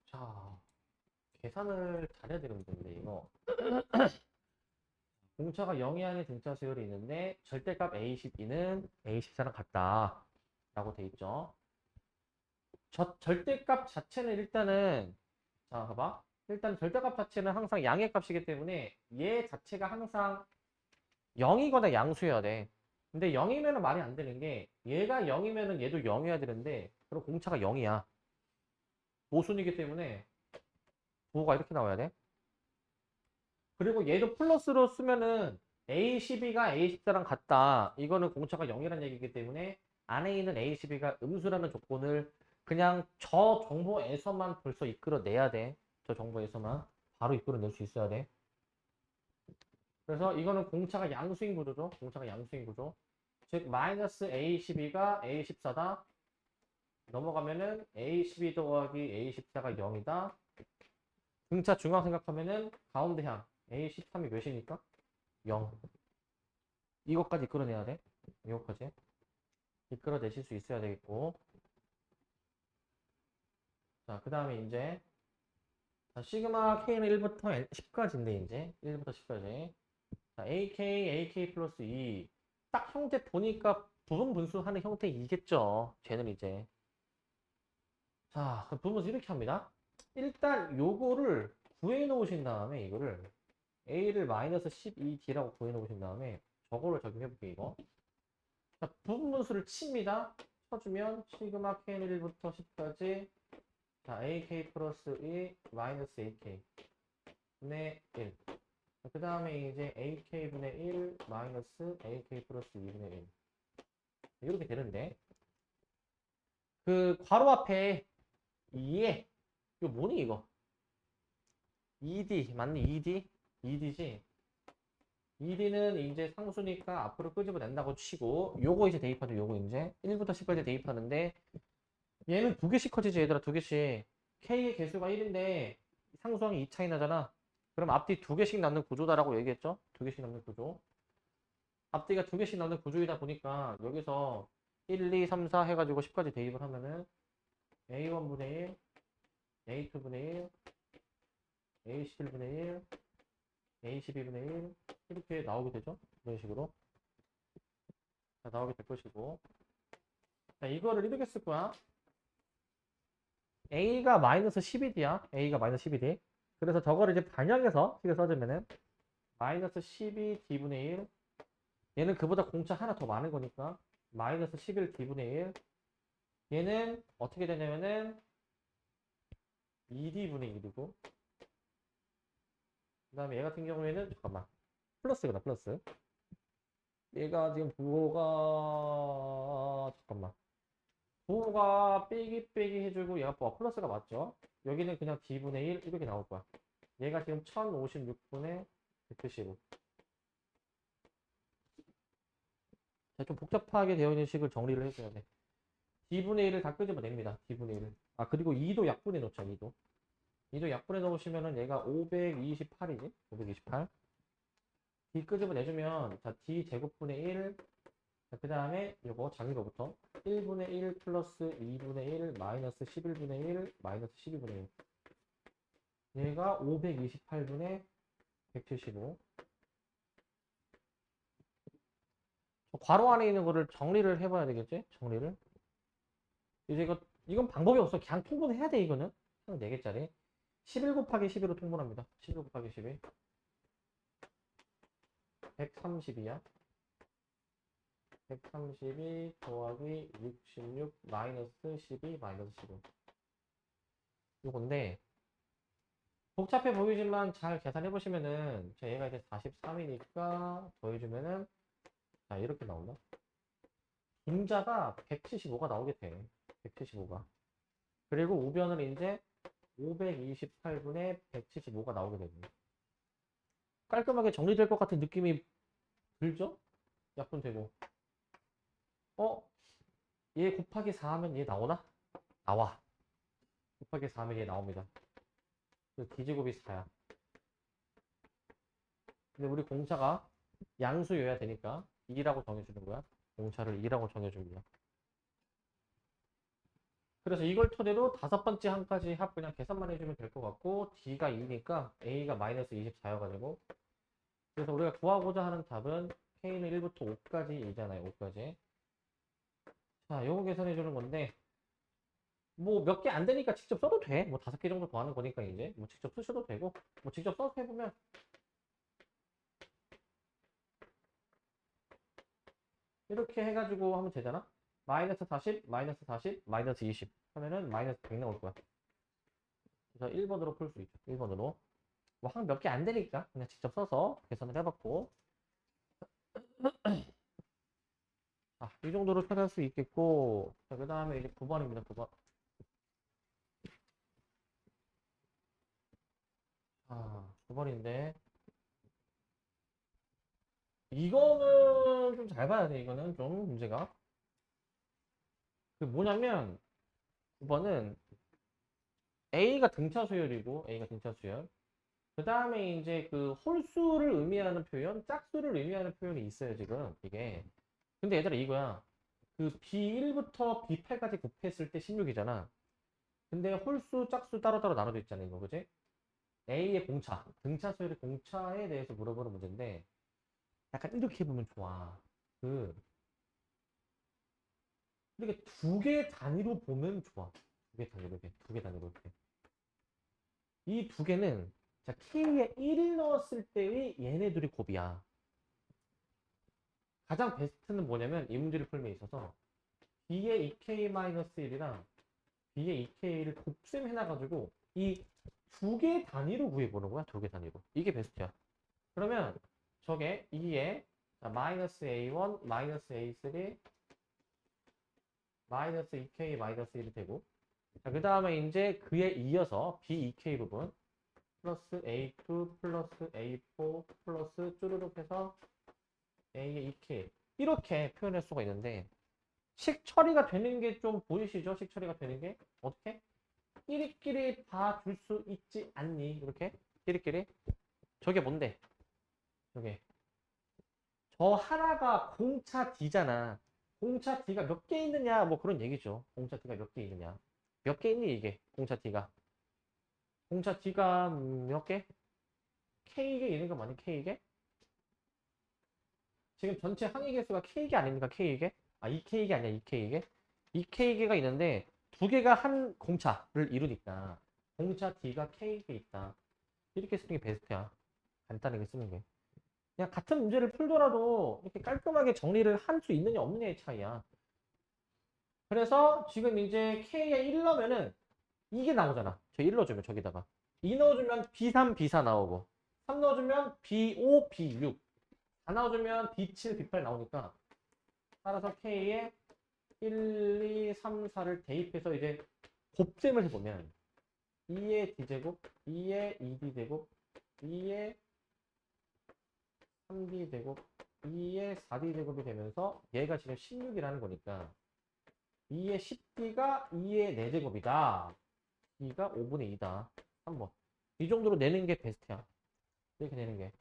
자, 계산을 잘해야 되는 문제인데, 이거. 공차가 0이 아닌 등차 수열이 있는데, 절대값 A12는 A14랑 같다. 라고 돼 있죠. 절대값 자체는 일단은, 자, 봐봐. 일단 절대값 자체는 항상 양의 값이기 때문에 얘 자체가 항상 0이거나 양수여야 돼. 근데 0이면은 말이 안 되는 게 얘가 0이면은 얘도 0이어야 되는데 그럼 공차가 0이야. 모순이기 때문에 부호가 이렇게 나와야 돼. 그리고 얘도 플러스로 쓰면은 A12가 A14랑 같다. 이거는 공차가 0이라는 얘기이기 때문에 안에 있는 A12가 음수라는 조건을 그냥 저 정보에서만 벌써 이끌어내야 돼. 저 정보에서만 바로 이끌어낼 수 있어야 돼. 그래서 이거는 공차가 양수인 구조죠. 공차가 양수인 구조. 즉 마이너스 A12가 A14다. 넘어가면은 A12 더하기 A14가 0이다. 등차 중앙 생각하면은 가운데향 A13이 몇이니까? 0. 이것까지 이끌어내야 돼. 이것까지. 이끌어내실 수 있어야 되겠고. 자, 그 다음에 이제 자, 시그마 K는 1부터 10까지인데 이제 1부터 10까지. 자, AK 플러스 2. 딱 형태 보니까 부분 분수하는 형태이겠죠. 쟤는 이제. 자, 그럼 부분 분수 이렇게 합니다. 일단 요거를 구해 놓으신 다음에 이거를 A를 마이너스 12D라고 구해 놓으신 다음에 저거를 적용해 볼게요, 이거. 자, 부분 분수를 칩니다. 쳐주면 시그마 K는 1부터 10까지. 자, AK 플러스 2 마이너스 AK 분의 1. 그 다음에 이제 AK분의 1 마이너스 AK 플러스 2분의 1. 이렇게 되는데 그 괄호 앞에 2에 이거 뭐니 이거? ED 맞니? ED? ED지? ED는 이제 상수니까 앞으로 끄집어낸다고 치고 요거 이제 대입하죠. 요거 이제 1부터 10까지 대입하는데 얘는 두 개씩 커지지 얘들아. 두 개씩. K의 개수가 1인데 상수항이 2 차이 나잖아. 그럼 앞뒤 두 개씩 남는 구조다라고 얘기했죠? 두 개씩 남는 구조. 앞뒤가 두 개씩 남는 구조이다 보니까 여기서 1, 2, 3, 4 해가지고 10까지 대입을 하면은 A1분의 1, A2분의 1, A11분의 1, A12분의 1 이렇게 나오게 되죠? 이런 식으로. 자, 나오게 될 것이고. 자, 이거를 이렇게 쓸 거야. A가 마이너스 12D야. A가 마이너스 12D. 그래서 저거를 이제 반영해서 식을 써주면은 마이너스 12D분의 1. 얘는 그보다 공차 하나 더 많은 거니까 마이너스 11D분의 1. 얘는 어떻게 되냐면은 2D분의 1이고 그 다음에 얘 같은 경우에는 잠깐만 플러스구나 플러스. 얘가 지금 부호가 잠깐만 부호가 빼기 해주고 얘가 플러스가 맞죠? 여기는 그냥 D분의 1 이렇게 나올 거야. 얘가 지금 1056분의 175. 좀 복잡하게 되어 있는 식을 정리를 해줘야 돼. D분의 1을 다 끄집어냅니다. D분의 1을. 아, 그리고 2도 약분해 놓자, 2도. 2도 약분해 놓으시면은 얘가 528이지? 528. D 끄집어내주면, 자, D 제곱분의 1. 그 다음에 요거 작은 거부터. 1분의 1 플러스 2분의 1 마이너스 11분의 1 마이너스 12분의 1. 얘가 528분의 175. 괄호 안에 있는 거를 정리를 해봐야 되겠지? 정리를. 이제 이건 방법이 없어. 그냥 통분해야 돼, 이거는. 한 4개짜리. 11 곱하기 11로 통분합니다. 11 곱하기 12. 132야. 132 더하기 66 마이너스 12 마이너스 15. 요건데, 복잡해 보이지만 잘 계산해 보시면은, 얘가 이제 43이니까 더해주면은, 자, 이렇게 나온다. 분자가 175가 나오게 돼. 175가. 그리고 우변은 이제 528분의 175가 나오게 됩니다. 깔끔하게 정리될 것 같은 느낌이 들죠? 약분되고. 얘 곱하기 4 하면 얘 나오나? 나와. 곱하기 4 하면 얘 나옵니다. D제곱이 4야. 근데 우리 공차가 양수여야 되니까 2라고 정해주는 거야. 공차를 2라고 정해준 거야. 그래서 이걸 토대로 다섯 번째 한까지 합 그냥 계산만 해주면 될 것 같고 D가 2니까 A가 마이너스 24여가지고 그래서 우리가 구하고자 하는 답은 K는 1부터 5까지 이잖아요. 5까지. 자, 요거 계산해 주는 건데, 뭐 몇 개 안 되니까 직접 써도 돼. 뭐 5개 정도 더하는 거니까 이제 뭐 직접 쓰셔도 되고, 뭐 직접 써서 해보면 이렇게 해가지고 하면 되잖아. 마이너스 40, 마이너스 40, 마이너스 20 하면은 마이너스 100 나올 거야. 그래서 1번으로 풀 수 있죠. 1번으로. 뭐 한 몇 개 안 되니까 그냥 직접 써서 계산을 해봤고, 아, 이 정도로 찾을 수 있겠고, 자, 그 다음에 이제 9번입니다. 9번. 아, 9번인데, 이거는 좀 잘 봐야 돼. 이거는 좀 문제가. 그 뭐냐면, 9번은 A가 등차 수열이고, A가 등차 수열. 그 다음에 이제 그 홀수를 의미하는 표현, 짝수를 의미하는 표현이 있어요, 지금. 이게. 근데 얘들아, 이거야. 그 B1부터 B8까지 곱했을 때 16이잖아. 근데 홀수, 짝수 따로따로 나눠져 있잖아, 이거. 그지? A의 공차, 등차 수열의 공차에 대해서 물어보는 문제인데, 약간 이렇게 보면 좋아. 그, 이렇게 두 개 단위로 보면 좋아. 두 개 단위로, 이렇게. 두 개 단위로, 이렇게. 이 두 개는, 자, K에 1을 넣었을 때의 얘네 둘이 곱이야. 가장 베스트는 뭐냐면, 이 문제를 풀면 있어서, B의 2K-1이랑 B의 2K를 곱셈해놔가지고, 이 두 개 단위로 구해보는 거야, 두 개 단위로. 이게 베스트야. 그러면, 저게 2에, 자, 마이너스 A1, 마이너스 A3, 마이너스 2K 마이너스 1이 되고, 자, 그 다음에 이제 그에 이어서 B2K 부분 플러스 A2 플러스 A4 플러스 쭈르륵 해서 A의 2K 이렇게 표현할 수가 있는데, 식 처리가 되는 게 좀 보이시죠? 식 처리가 되는 게 어떻게? 끼리끼리 봐줄 수 있지 않니? 이렇게 끼리끼리. 저게 뭔데? 저게 저 하나가 공차 D잖아. 공차 D가 몇 개 있느냐, 뭐 그런 얘기죠. 공차 D가 몇 개 있느냐. 몇 개 있니, 이게? 공차 D가. 공차 D가 몇 개? K개 있는 거 맞니, K개? 지금 전체 항의 개수가 K개 아닙니까, K개? 아, 2K개 아니야, 2K개? 2K개가 있는데, 두 개가 한 공차를 이루니까, 공차 D가 K개 있다. 이렇게 쓰는 게 베스트야. 간단하게 쓰는 게. 그냥 같은 문제를 풀더라도 이렇게 깔끔하게 정리를 할 수 있느냐 없느냐의 차이야. 그래서 지금 이제 K에 1 넣으면은 이게 나오잖아. 저 1 넣어주면 저기다가 2 넣어주면 B3, B4 나오고 3 넣어주면 B5, B6 4 넣어주면 B7, B8 나오니까 따라서 K에 1, 2, 3, 4를 대입해서 이제 곱셈을 해보면 2의 D제곱, 2의 2D제곱, 2의 3D제곱, 2의 4D제곱이 되면서 얘가 지금 16이라는 거니까 2의 10D가 2의 4제곱이다. D가 5분의 2다. 3번. 이 정도로 내는 게 베스트야. 이렇게 내는 게.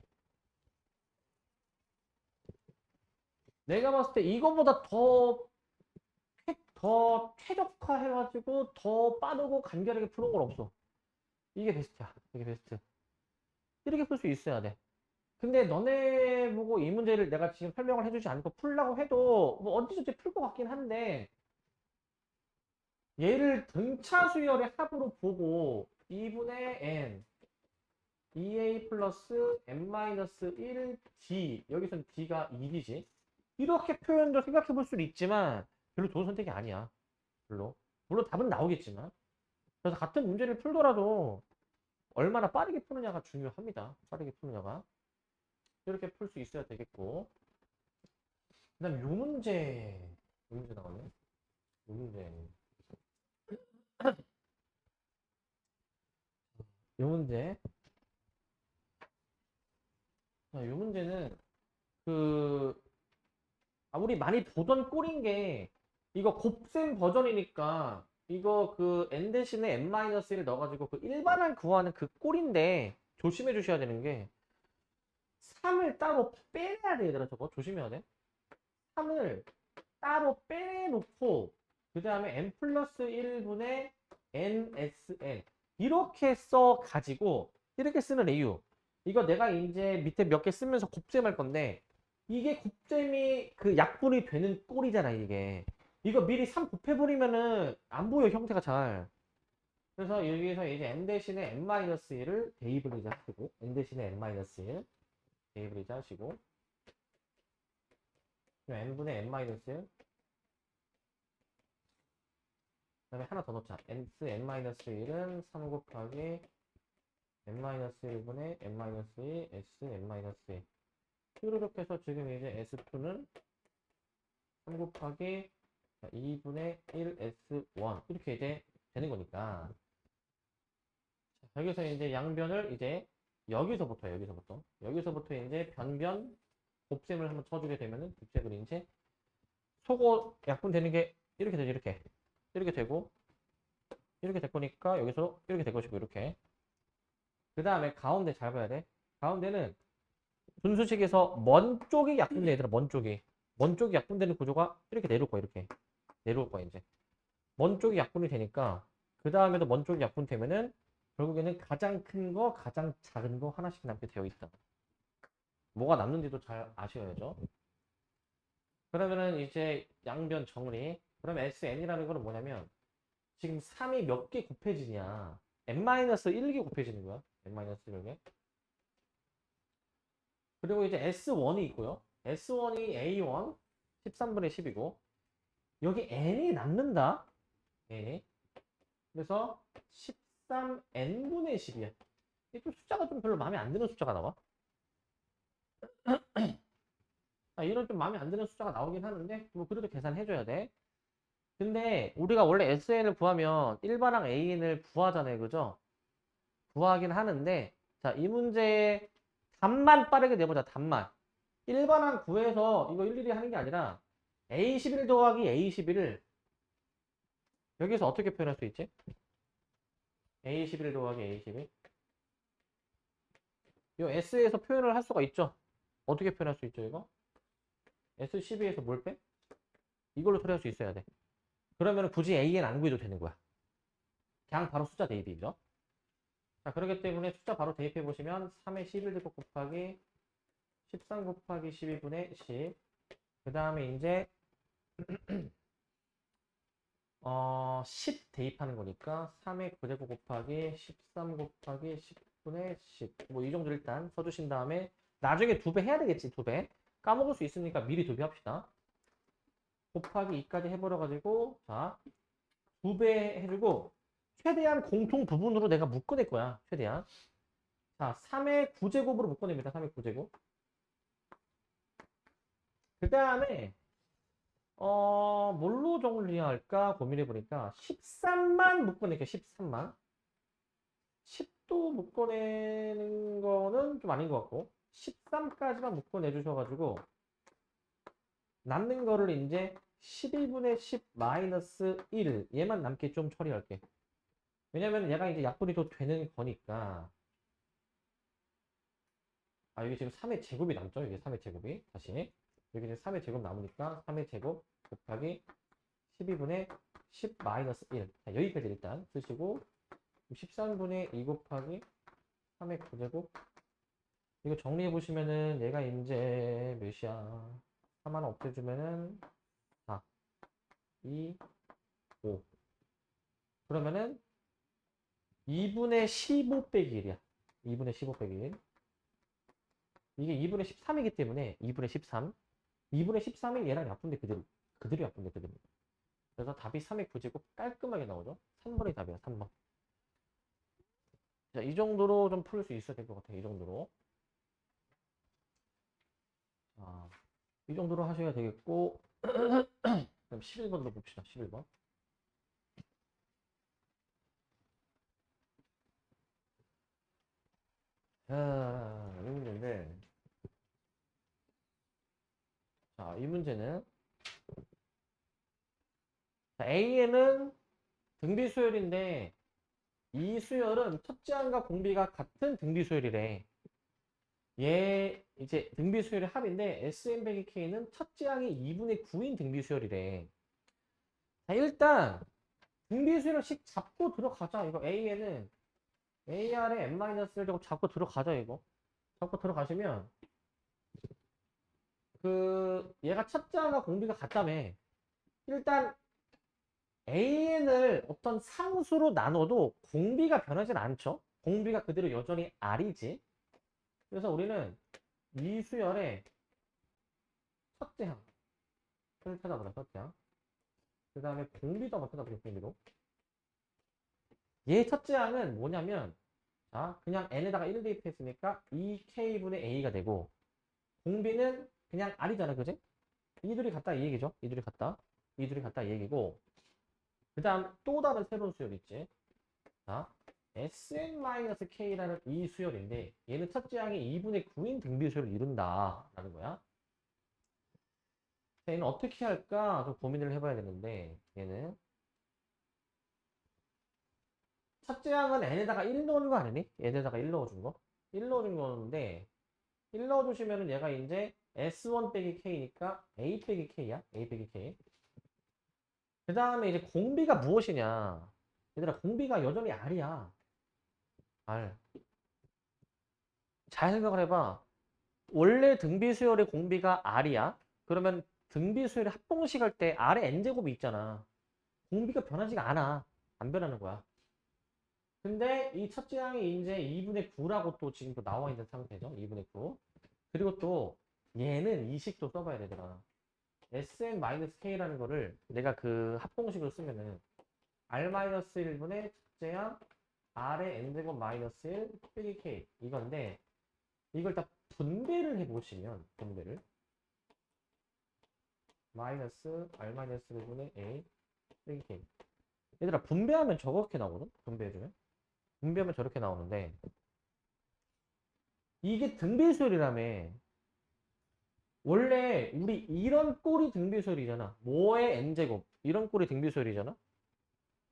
내가 봤을 때 이거보다 더 최적화해가지고 더 빠르고 간결하게 푸는 건 없어. 이게 베스트야. 이게 베스트. 이렇게 풀 수 있어야 돼. 근데 너네 보고 이 문제를 내가 지금 설명을 해주지 않고 풀라고 해도 뭐 언제든지 풀 것 같긴 한데, 얘를 등차 수열의 합으로 보고 2분의 n 2a 플러스 n-1 d, 여기서는 d가 1이지. 이렇게 표현도 생각해 볼 수는 있지만 별로 좋은 선택이 아니야. 별로. 물론 답은 나오겠지만. 그래서 같은 문제를 풀더라도 얼마나 빠르게 푸느냐가 중요합니다. 빠르게 푸느냐가. 이렇게 풀 수 있어야 되겠고. 그 다음 요 문제. 요 문제 나왔네. 요 문제. 요 문제. 자, 요 문제는 그 우리 많이 보던 꼴인 게, 이거 곱셈 버전이니까 이거 그 n 대신에 n-1을 넣어가지고 그 일반항 구하는 그 꼴인데, 조심해 주셔야 되는 게 3을 따로 빼야 돼. 얘들아, 저거 조심해야 돼. 3을 따로 빼놓고 그 다음에 n 플러스 1분의 nsn 이렇게 써 가지고 이렇게 쓰는 이유, 이거 내가 이제 밑에 몇 개 쓰면서 곱셈할 건데, 이게 곱셈이 그 약분이 되는 꼴이잖아, 이게. 이거 미리 3 곱해버리면은 안 보여, 형태가 잘. 그래서 여기에서 이제 n 대신에 n-1을 대입을 이제 하시고, n 대신에 n-1 대입을 이제 하시고, n분의 n-1, 그 다음에 하나 더 넣자. n-1은 3 곱하기 n-1분의 n-2, s n-1. 이렇게 해서 지금 이제 s2는 3 곱하기 2분의 1s1 이렇게 이제 되는 거니까 여기서 이제 양변을 이제 여기서부터 이제 변변 곱셈을 한번 쳐주게 되면은 곱셈을 이제 속어 약분되는 게 이렇게 되죠. 이렇게 되고 이렇게 될 거니까 여기서 이렇게 될 것이고 이렇게 그 다음에 가운데 잘 봐야 돼. 가운데는 분수식에서 먼 쪽이 약분돼 얘들아. 먼 쪽이 약분되는 구조가 이렇게 내려올 거야. 이렇게 내려올 거야. 이제 먼 쪽이 약분이 되니까 그 다음에도 먼 쪽이 약분되면은 결국에는 가장 큰 거 가장 작은 거 하나씩 남게 되어 있다. 뭐가 남는지도 잘 아셔야죠. 그러면은 이제 양변 정리. 그러면 SN이라는 거는 뭐냐면 지금 3이 몇 개 곱해지냐. n-1개 곱해지는 거야. n-1개. 그리고 이제 S1이 있고요. S1이 A1 13분의 10이고 여기 n이 남는다. n이. 그래서 13n분의 10이야. 이게 좀 숫자가 좀 별로 마음에 안 드는 숫자가 나와. 이런 좀 마음에 안 드는 숫자가 나오긴 하는데 뭐 그래도 계산해줘야 돼. 근데 우리가 원래 SN을 구하면 일반항 AN을 구하잖아요. 그죠? 구하긴 하는데 자, 이 문제의 답만 빠르게 내보자. 답만. 일반항 구해서 이거 일일이 하는 게 아니라 A11 더하기 A11을 여기서 어떻게 표현할 수 있지? A11 더하기 A11 이 S에서 표현을 할 수가 있죠. 어떻게 표현할 수 있죠 이거? S12에서 뭘 빼? 이걸로 처리할 수 있어야 돼. 그러면 굳이 AN 안 구해도 되는 거야. 그냥 바로 숫자 대입이죠. 자, 그렇기 때문에 숫자 바로 대입해 보시면 3의 11제곱 곱하기 13 곱하기 12분의 10. 그 다음에 이제 10 대입하는 거니까 3의 9제곱 곱하기 13 곱하기 10분의 10. 뭐 이 정도 일단 써주신 다음에 나중에 2배 해야 되겠지. 2배. 까먹을 수 있으니까 미리 2배 합시다. 곱하기 2까지 해버려가지고 자 2배 해주고 최대한 공통 부분으로 내가 묶어낼 거야. 최대한. 자 3의 9제곱으로 묶어냅니다. 3의 9제곱. 그 다음에 뭘로 정리할까 고민해보니까 13만 묶어낼게요. 13만. 10도 묶어내는 거는 좀 아닌 것 같고 13까지만 묶어내주셔가지고 남는 거를 이제 11분의 10 마이너스 1 얘만 남게 좀 처리할게. 왜냐면 얘가 이제 약분이 또 되는 거니까. 여기 지금 3의 제곱이 남죠. 이게 3의 제곱이 다시 여기 이제 3의 제곱 남으니까 3의 제곱 곱하기 12분의 10 마이너스 1. 자, 여기까지 일단 쓰시고 13분의 2 곱하기 3의 9제곱 이거 정리해 보시면은 얘가 이제 몇이야? 3 하나 없애주면은 4, 2, 5. 그러면은 2분의 15 빼기 1이야. 2분의 15 빼기 1. 이게 2분의 13이기 때문에 2분의 13. 2분의 13이 얘랑 약분돼 그대로 약분돼 그대로. 그래서 답이 3의 9제곱 깔끔하게 나오죠. 3번이 답이야. 3번. 자, 이 정도로 좀 풀 수 있어야 될 것 같아요. 이 정도로. 자, 이 정도로 하셔야 되겠고 그럼 11번으로 봅시다. 11번. 자, 이 문제인데 자, 이 문제는 자, A에는 등비 수열인데 이 수열은 첫째 항과 공비가 같은 등비 수열이래. 얘 이제 등비 수열의 합인데 SN100K는 첫째 항이 2분의 9인 등비 수열이래. 자, 일단 등비 수열식 잡고 들어가자. 이거 A에는 AR에 n-를 잡고 들어가자. 이거 잡고 들어가시면 그 얘가 첫째 항과 공비가 같다며. 일단 an을 어떤 상수로 나눠도 공비가 변하진 않죠. 공비가 그대로 여전히 r이지. 그래서 우리는 이 수열의 첫째 항을 찾아보자. 첫째 항. 그 다음에 공비도 한번 찾아보자. 공비도. 얘 첫째 항은 뭐냐면, 자, 그냥 n에다가 1을 대입했으니까 2k분의 a가 되고, 공비는 그냥 r이잖아, 그지? 이 둘이 같다 이 얘기죠. 이 둘이 같다. 이 둘이 같다 이 얘기고, 그 다음 또 다른 새로운 수열 있지. 자, Sn-K라는 이 수열인데, 얘는 첫째 항이 2분의 9인 등비수열을 이룬다 라는 거야. 자, 얘는 어떻게 할까 좀 고민을 해봐야 되는데, 얘는 첫째 항은 n에다가 1 넣은 거 아니니? 얘에다가 1 넣어준 거? 1 넣어준 거는데 1 넣어주시면은 얘가 이제 S1 빼기 K니까 A 빼기 K야. A 빼기 K. 그 다음에 이제 공비가 무엇이냐? 얘들아, 공비가 여전히 R이야. R. 잘 생각을 해봐. 원래 등비수열의 공비가 R이야. 그러면 등비수열의 합공식 할 때 R에 N제곱이 있잖아. 공비가 변하지가 않아. 안 변하는 거야. 근데 이 첫째 항이 이제 2분의 9라고 또 지금 또 나와 있는 상태죠. 2분의 9. 그리고 또 얘는 이 식도 써봐야 되더라. Sn-K라는 거를 내가 그 합공식으로 쓰면은 R-1분의 첫째 항 R의 N제곱 마이너스 1 빼기 K 이건데, 이걸 다 분배를 해보시면 분배를 마이너스 R-1분의 A 빼기 K. 얘들아, 분배하면 저렇게 나오거든? 분배해주면 분배하면 저렇게 나오는데, 이게 등비수열이라며. 원래 우리 이런 꼴이 등비수열이잖아. 모의 n제곱 이런 꼴이 등비수열이잖아.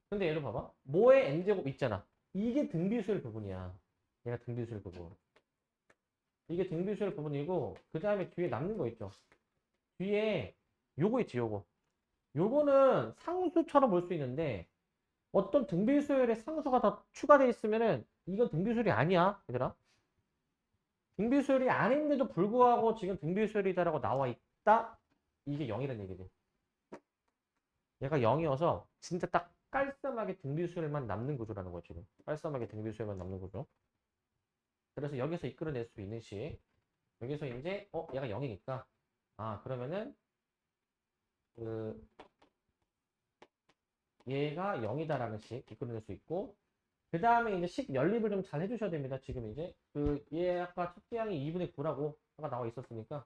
근데 얘를 봐봐. 모의 n제곱 있잖아. 이게 등비수열 부분이야. 얘가 등비수열 부분. 이게 등비수열 부분이고, 그 다음에 뒤에 남는 거 있죠. 뒤에 요거 있지, 요거. 요거는 상수처럼 볼 수 있는데, 어떤 등비수열에 상수가 더 추가되어 있으면은 이건 등비수열이 아니야, 얘들아. 등비수열이 아닌데도 불구하고 지금 등비수열이다라고 나와 있다? 이게 0이라는 얘기지. 얘가 0이어서 진짜 딱 깔끔하게 등비수열만 남는 구조라는 거지. 지금. 깔끔하게 등비수열만 남는 구조. 그래서 여기서 이끌어낼 수 있는 식. 여기서 이제 얘가 0이니까 그러면은 그 얘가 0이다라는 식 이끌어낼 수 있고, 그 다음에 이제 식 연립을 좀 잘 해주셔야 됩니다. 지금 이제 얘 아까 첫째 항이 2분의 9라고 아까 나와 있었으니까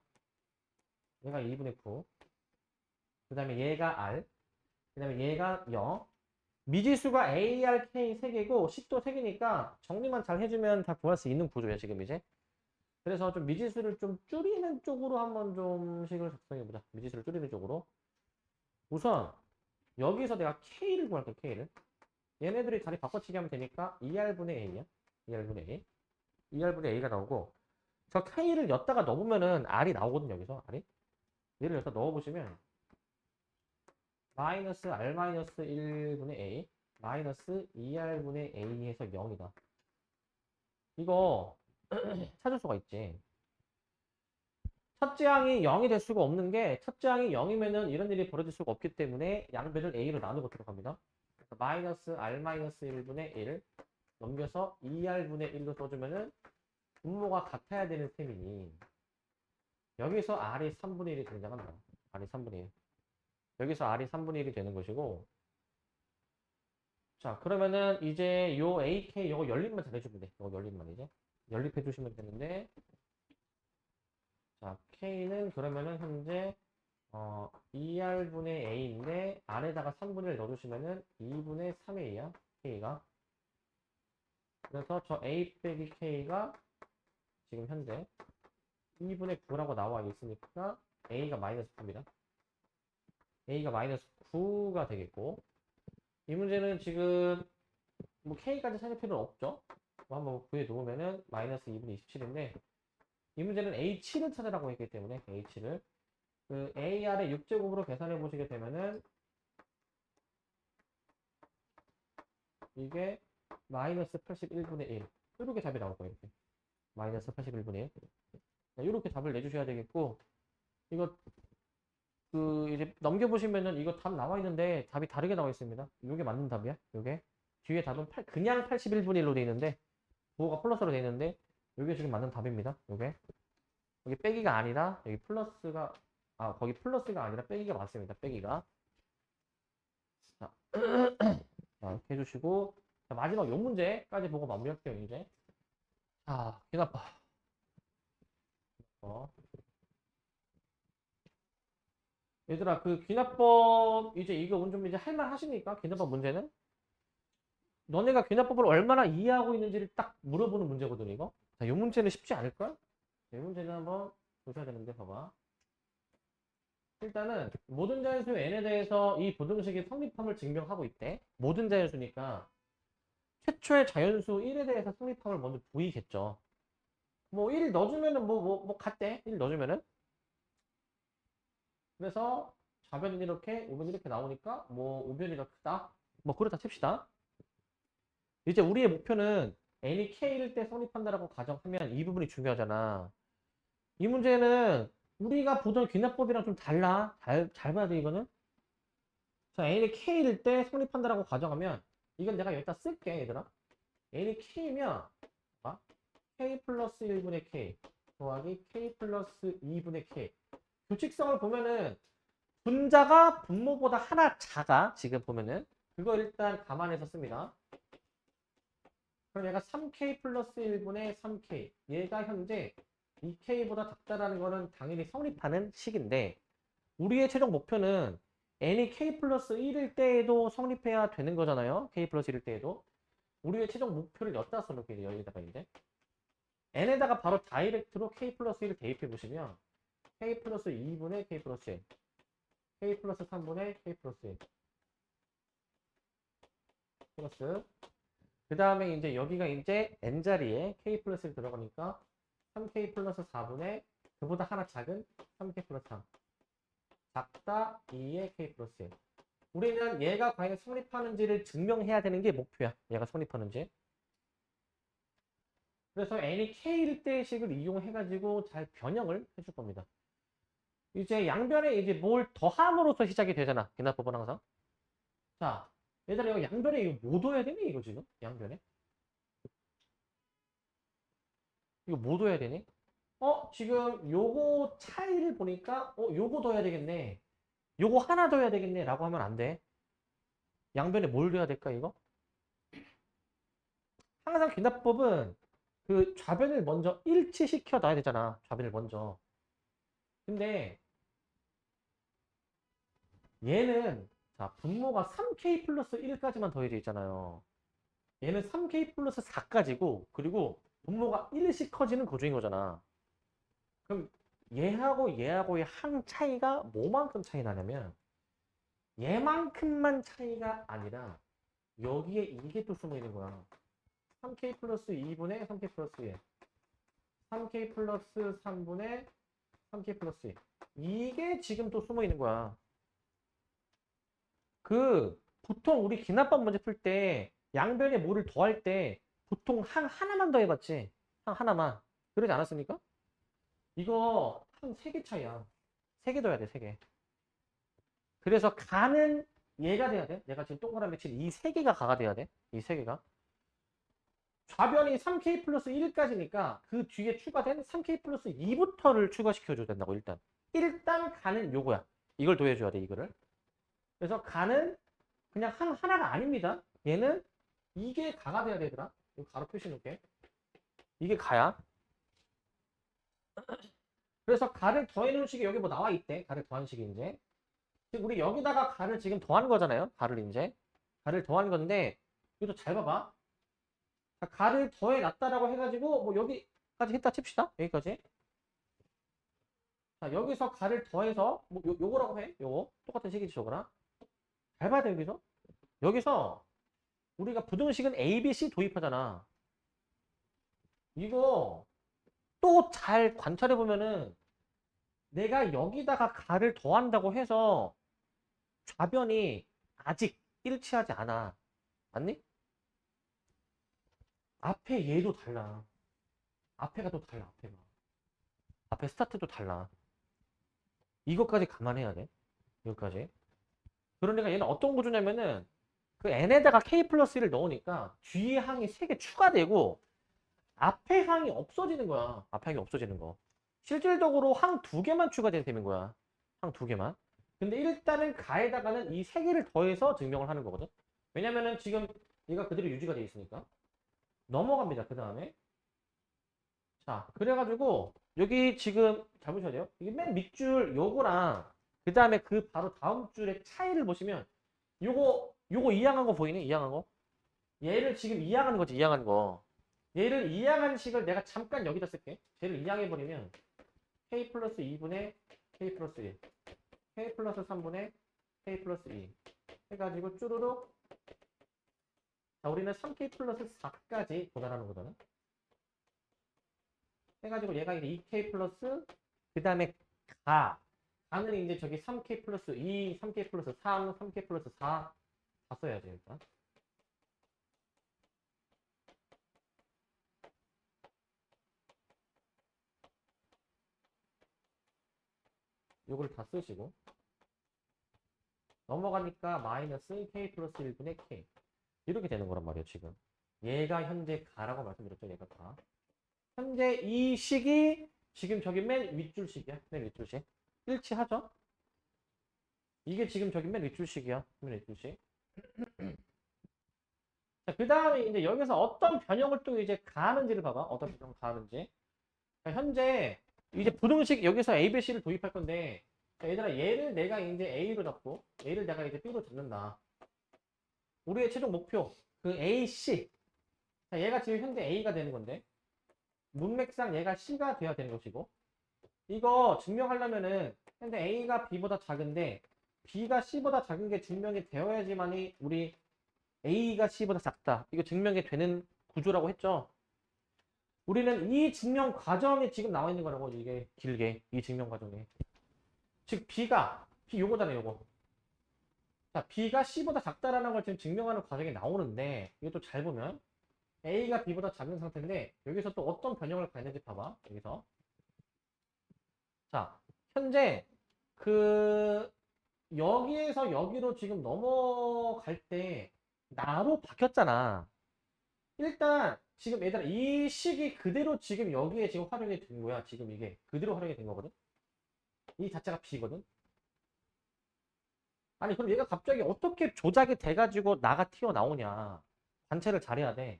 얘가 2분의 9. 그 다음에 얘가 R. 그 다음에 얘가 0. 미지수가 A, R, K 3개고 식도 3개니까 정리만 잘 해주면 다 구할 수 있는 구조야 지금 이제. 그래서 좀 미지수를 좀 줄이는 쪽으로 한번 좀 식을 작성해보자. 미지수를 줄이는 쪽으로. 우선 여기서 내가 K를 구할게. K를. 얘네들이 자리 바꿔치기 하면 되니까 2R분의 A야. 2R분의 A. 2R분의 A가 나오고, 저 K를 엿다가 넣어보면은 R이 나오거든. 여기서 R이. 얘를 여기다 넣어보시면 마이너스 R 마이너스 1분의 A 마이너스 2R분의 A에서 0이다. 이거 찾을 수가 있지. 첫째 항이 0이 될 수가 없는 게, 첫째 항이 0이면은 이런 일이 벌어질 수가 없기 때문에 양배를 A로 나누고 들어갑니다. 그래서 마이너스 R 마이너스 1분의 1 넘겨서 2R분의 1로 써주면은 분모가 같아야 되는 셈이니, 여기서 R이 3분의 1이 등장한다. R이 3분의 1. 여기서 R이 3분의 1이 되는 것이고, 자, 그러면은 이제 요 AK 요거 연립만 잘 해주면 돼. 요거 연립만 이제 연립해 주시면 되는데, 자, K는 그러면은 현재 2R분의 A인데 R에다가 3분의 1 넣어주시면은 2분의 3A야, K가. 그래서 저 A 빼기 K가 지금 현재 2분의 9라고 나와 있으니까 A가 마이너스 9입니다. A가 마이너스 9가 되겠고, 이 문제는 지금 뭐 K까지 찾을 필요는 없죠. 뭐 한번 구해 놓으면은 마이너스 2분의 27인데, 이 문제는 H를 찾으라고 했기 때문에 H를 그 AR의 6제곱으로 계산해 보시게 되면은 이게 마이너스 81분의 1 이렇게 답이 나올 거예요. 이렇게 마이너스 81분의 1 이렇게 답을 내주셔야 되겠고, 이거 이제 넘겨보시면은 이거 답 나와 있는데 답이 다르게 나와 있습니다. 이게 맞는 답이야. 요게 뒤에 답은 그냥 81분의 1로 돼 있는데 부호가 플러스로 돼 있는데 요게 지금 맞는 답입니다. 요게 여기 빼기가 아니라 여기 플러스가 거기 플러스가 아니라 빼기가 맞습니다. 빼기가. 자, 자 이렇게 해주시고 자, 마지막 요 문제까지 보고 마무리할게요. 이제 기나빠. 얘들아 그 귀납법 이제 이거 좀 이제 할만 하십니까? 귀납법 문제는? 너네가 귀납법을 얼마나 이해하고 있는지를 딱 물어보는 문제거든 이거. 자, 이 문제는 쉽지 않을걸? 이 문제는 한번 보셔야 되는데 봐봐. 일단은 모든 자연수 n에 대해서 이 부등식이 성립함을 증명하고 있대. 모든 자연수니까 최초의 자연수 1에 대해서 성립함을 먼저 보이겠죠. 뭐 1 넣어주면은 뭐 같대. 1 넣어주면은. 그래서 좌변이 이렇게 우변이 이렇게 나오니까 뭐 우변이 더 크다. 뭐 그렇다 칩시다. 이제 우리의 목표는 n이 k일 때 성립한다라고 가정하면 이 부분이 중요하잖아. 이 문제는 우리가 보던 귀납법이랑 좀 달라. 잘 봐야 돼 이거는. 자, n이 k일 때 성립한다라고 가정하면 이건 내가 여기다 쓸게 얘들아. n이 k면 k 플러스 1분의 k 더하기 k 플러스 2분의 k. 규칙성을 보면은 분자가 분모보다 하나 작아. 지금 보면은 그거 일단 감안해서 씁니다. 그럼 얘가 3k 플러스 1분의 3k. 얘가 현재 2k보다 작다라는 거는 당연히 성립하는 식인데 우리의 최종 목표는 n이 k 플러스 1일 때에도 성립해야 되는 거잖아요. k 플러스 1일 때에도. 우리의 최종 목표를 여기다 써놓게 여기다가 이제 n에다가 바로 다이렉트로 k 플러스 1을 대입해 보시면 k 플러스 2분의 k 플러스 1 k 플러스 3분의 k 플러스 1 플러스 그 다음에 이제 여기가 이제 n자리에 k 플러스 1 들어가니까 3k 플러스 4분의 그보다 하나 작은 3k 플러스 3 작다 2의 k 플러스 1. 우리는 얘가 과연 성립하는지를 증명해야 되는 게 목표야. 얘가 성립하는지. 그래서 n이 k일 때 식을 이용해가지고 잘 변형을 해줄 겁니다. 이제 양변에 이제 뭘 더함으로써 시작이 되잖아. 기납법은 항상. 자, 얘들아 이거 양변에 이거 뭐 둬야 되니? 이거 지금 양변에. 이거 뭐 둬야 되니? 지금 요거 차이를 보니까 요거 둬야 되겠네. 요거 하나 둬야 되겠네 라고 하면 안 돼. 양변에 뭘 둬야 될까 이거? 항상 기납법은 그 좌변을 먼저 일치시켜 놔야 되잖아. 좌변을 먼저. 근데 얘는 자 분모가 3k 플러스 1까지만 더해져 있잖아요. 얘는 3k 플러스 4까지고 그리고 분모가 1씩 커지는 구조인 거잖아. 그럼 얘하고의 한 차이가 뭐만큼 차이 나냐면 얘만큼만 차이가 아니라 여기에 이게 또 숨어 있는 거야. 3k 플러스 2분의 3k 플러스 1 3k 플러스 3분의 3k 플러스 1 이게 지금 또 숨어 있는 거야. 보통 우리 기납법 문제 풀 때 양변에 뭐를 더할 때 보통 하나만 더해봤지. 하나만. 그러지 않았습니까? 이거 한 3개 차이야. 3개 더해야 돼, 3개. 그래서 가는 얘가 돼야 돼. 내가 지금 동그라미 칠 이 3개가 가가 돼야 돼. 이 3개가. 좌변이 3k 플러스 1까지니까 그 뒤에 추가된 3k 플러스 2부터를 추가시켜줘야 된다고 일단. 일단 가는 요거야. 이걸 더해줘야 돼, 이거를. 그래서 가는 그냥 하나가 아닙니다. 얘는 이게 가가 돼야 되더라. 이거 가로 표시 놓을게. 이게 가야. 그래서 가를 더해놓은 식이 여기 뭐 나와 있대. 가를 더한 식이 이제. 지금 우리 여기다가 가를 지금 더한 거잖아요. 가를 이제. 가를 더한 건데 이것도 잘 봐봐. 자, 가를 더해 놨다라고 해가지고 뭐 여기까지 했다 칩시다. 여기까지. 자, 여기서 가를 더해서 뭐 요거라고 해. 요거. 똑같은 식이지 저거랑. 잘 봐야 돼 여기서. 여기서 우리가 부등식은 A, B, C 도입하잖아. 이거 또 잘 관찰해 보면은 내가 여기다가 가를 더한다고 해서 좌변이 아직 일치하지 않아. 맞니? 앞에 얘도 달라. 앞에가 또 달라. 앞에가. 앞에 스타트도 달라. 이것까지 감안해야 돼. 여기까지. 그러니까 얘는 어떤 구조냐면은 그 n에다가 k 플러스 1을 넣으니까 뒤에 항이 3개 추가되고 앞에 항이 없어지는 거야. 앞에 항이 없어지는 거. 실질적으로 항 2개만 추가된 셈인 거야. 항 2개만. 근데 일단은 가에다가는 이 3개를 더해서 증명을 하는 거거든. 왜냐면은 지금 얘가 그대로 유지가 돼 있으니까. 넘어갑니다. 그 다음에. 자, 그래가지고 여기 지금 잘 보셔야 돼요. 이게 맨 밑줄 요거랑 그 다음에 그 바로 다음 줄의 차이를 보시면 요거 이항한 거 보이네? 이항한 거. 얘를 지금 이항하는 거지. 이항하는 거. 얘를 이항한 식을 내가 잠깐 여기다 쓸게. 쟤를 이항해버리면 k 플러스 2분의 k 플러스 1 k 플러스 3분의 k 플러스 2 해가지고 쭈루룩. 자, 우리는 3k 플러스 4까지 도달하는 거잖아. 해가지고 얘가 이제 2k 플러스 그 다음에 가는 이제 저기 3k 플러스 2, 3k 플러스 3, 3k 플러스 4 다 써야지 일단. 요걸 다 쓰시고 넘어가니까 마이너스 k 플러스 1분의 k 이렇게 되는 거란 말이에요 지금. 얘가 현재 가라고 말씀드렸죠. 얘가 가. 현재 이 식이 지금 저기 맨 윗줄식이야. 맨 윗줄식. 일치하죠? 이게 지금 저기 맨 윗줄식이야. 맨 윗줄식. 자, 그 다음에 이제 여기서 어떤 변형을 또 이제 가하는지를 봐봐. 어떤 변형을 가하는지. 자, 현재 이제 부등식 여기서 A, B, C를 도입할 건데, 자, 얘들아, 얘를 내가 이제 A로 잡고, 얘를 내가 이제 B로 잡는다. 우리의 최종 목표, 그 A, C. 자, 얘가 지금 현재 A가 되는 건데, 문맥상 얘가 C가 돼야 되는 것이고, 이거 증명하려면은, 현재 A가 B보다 작은데, B가 C보다 작은 게 증명이 되어야지만이 우리 A가 C보다 작다. 이거 증명이 되는 구조라고 했죠. 우리는 이 증명 과정에 지금 나와 있는 거라고, 이게 길게 이 증명 과정에. 즉 B가 B 요거잖아요, 요거. 자, B가 C보다 작다라는 걸 지금 증명하는 과정이 나오는데 이것도 잘 보면 A가 B보다 작은 상태인데 여기서 또 어떤 변형을 가했는지 봐봐. 여기서. 자, 현재 그 여기에서 여기로 지금 넘어갈 때 나로 바뀌었잖아. 일단 지금 얘들아 이 식이 그대로 지금 여기에 지금 활용이 된 거야. 지금 이게 그대로 활용이 된 거거든. 이 자체가 B거든. 아니 그럼 얘가 갑자기 어떻게 조작이 돼가지고 나가 튀어나오냐. 관찰을 잘해야 돼.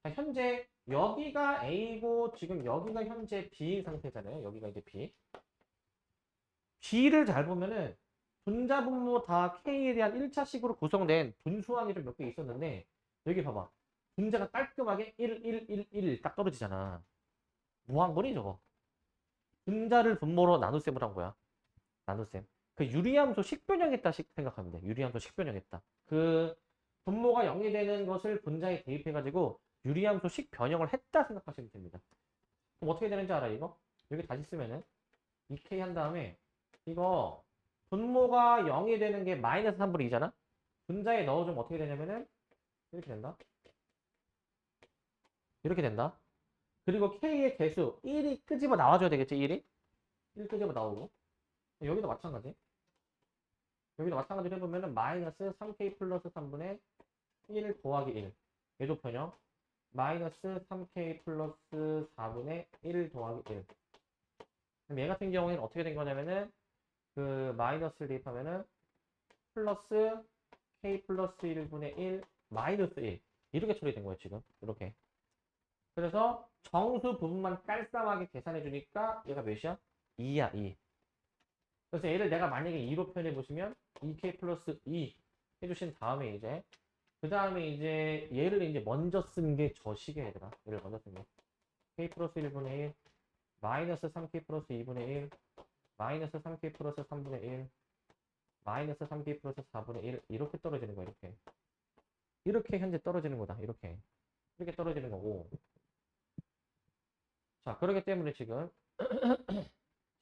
자, 현재 여기가 A고 지금 여기가 현재 B인 상태잖아요. 여기가 이제 B. B를 잘 보면은 분자 분모 다 K에 대한 1차식으로 구성된 분수항이 좀 몇 개 있었는데 여기 봐봐. 분자가 깔끔하게 1, 1, 1, 1 딱 떨어지잖아. 뭐 한 거니 저거? 분자를 분모로 나눗셈을 한 거야. 나눗셈. 그 유리함수 식변형했다 생각하면 돼. 유리함수 식변형했다. 그 분모가 0이 되는 것을 분자에 대입해가지고 유리함수 식변형을 했다 생각하시면 됩니다. 그럼 어떻게 되는지 알아 이거? 여기 다시 쓰면은 2k 한 다음에 이거 분모가 0이 되는 게 마이너스 3분의 2잖아? 분자에 넣어주면 어떻게 되냐면은 이렇게 된다. 이렇게 된다. 그리고 k의 개수 1이 끄집어 나와줘야 되겠지 1이? 1 끄집어 나오고 여기도 마찬가지. 여기도 마찬가지로 해보면은 마이너스 3k 플러스 3분의 1 더하기 1 얘도 변형 마이너스 3k 플러스 4분의 1 더하기 1 그럼 얘 같은 경우에는 어떻게 된 거냐면은 그 마이너스를 대입하면은 플러스 k 플러스 1분의 1 마이너스 1 이렇게 처리된 거예요 지금 이렇게. 그래서 정수 부분만 깔쌈하게 계산해 주니까 얘가 몇이야? 2야 2. 그래서 얘를 내가 만약에 2로 표현해 보시면 2k 플러스 2 해주신 다음에 이제 그 다음에 이제 얘를 이제 먼저 쓴 게 저 식이야 얘들아. 얘를 먼저 쓴 게 k 플러스 1분의 1 마이너스 3k 플러스 2분의 1 마이너스 3k 플러스 3분의 1 마이너스 3k 플러스 4분의 1 이렇게 떨어지는 거야 이렇게. 이렇게 현재 떨어지는 거다 이렇게. 이렇게 떨어지는 거고. 자 그렇기 때문에 지금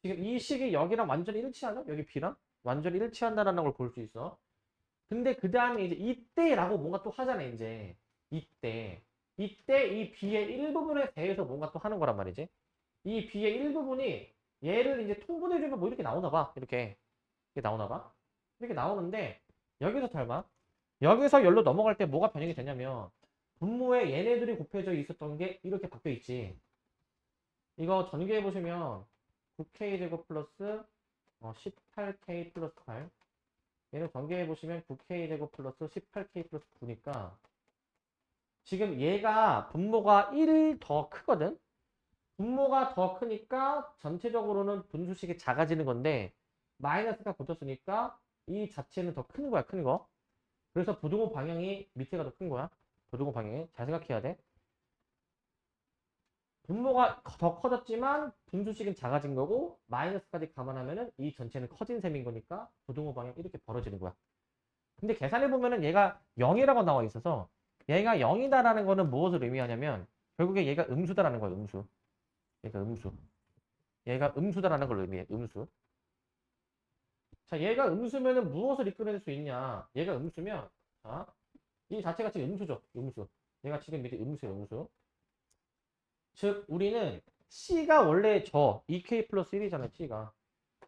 이 식이 여기랑 완전히 일치하죠? 여기 B랑 완전히 일치한다는 걸 볼 수 있어. 근데 그 다음에 이제 이때라고 뭔가 또 하잖아 이제 이때 이 B의 일부분에 대해서 뭔가 또 하는 거란 말이지. 이 B의 일부분이 얘를 이제 통분해주면 뭐 이렇게 나오나 봐. 이렇게 나오나 봐. 이렇게 나오는데 여기서 잘 봐. 여기서 열로 넘어갈 때 뭐가 변형이 되냐면 분모에 얘네들이 곱해져 있었던 게 이렇게 바뀌어 있지. 이거 전개해 보시면 9k 제곱 플러스 18k 플러스 8. 얘를 전개해 보시면 9k 제곱 플러스 18k 플러스 9니까 지금 얘가 분모가 1 더 크거든. 분모가 더 크니까 전체적으로는 분수식이 작아지는 건데 마이너스가 붙었으니까 이 자체는 더 큰 거야, 큰 거. 그래서 부등호 방향이 밑에가 더 큰 거야. 부등호 방향이. 잘 생각해야 돼. 분모가 더 커졌지만 분수식은 작아진 거고 마이너스까지 감안하면은 이 전체는 커진 셈인 거니까 부등호 방향 이렇게 벌어지는 거야. 근데 계산해 보면은 얘가 0이라고 나와 있어서 얘가 0이다라는 거는 무엇을 의미하냐면 결국에 얘가 음수다라는 거야, 음수. 얘가 음수. 얘가 음수다라는 걸 의미해, 음수. 자, 얘가 음수면은 무엇을 이끌어낼 수 있냐? 얘가 음수면, 자, 이 자체가 지금 음수죠, 음수. 얘가 지금 밑에 음수예요, 음수. 즉, 우리는 C가 원래 2K 플러스 1이잖아요, C가.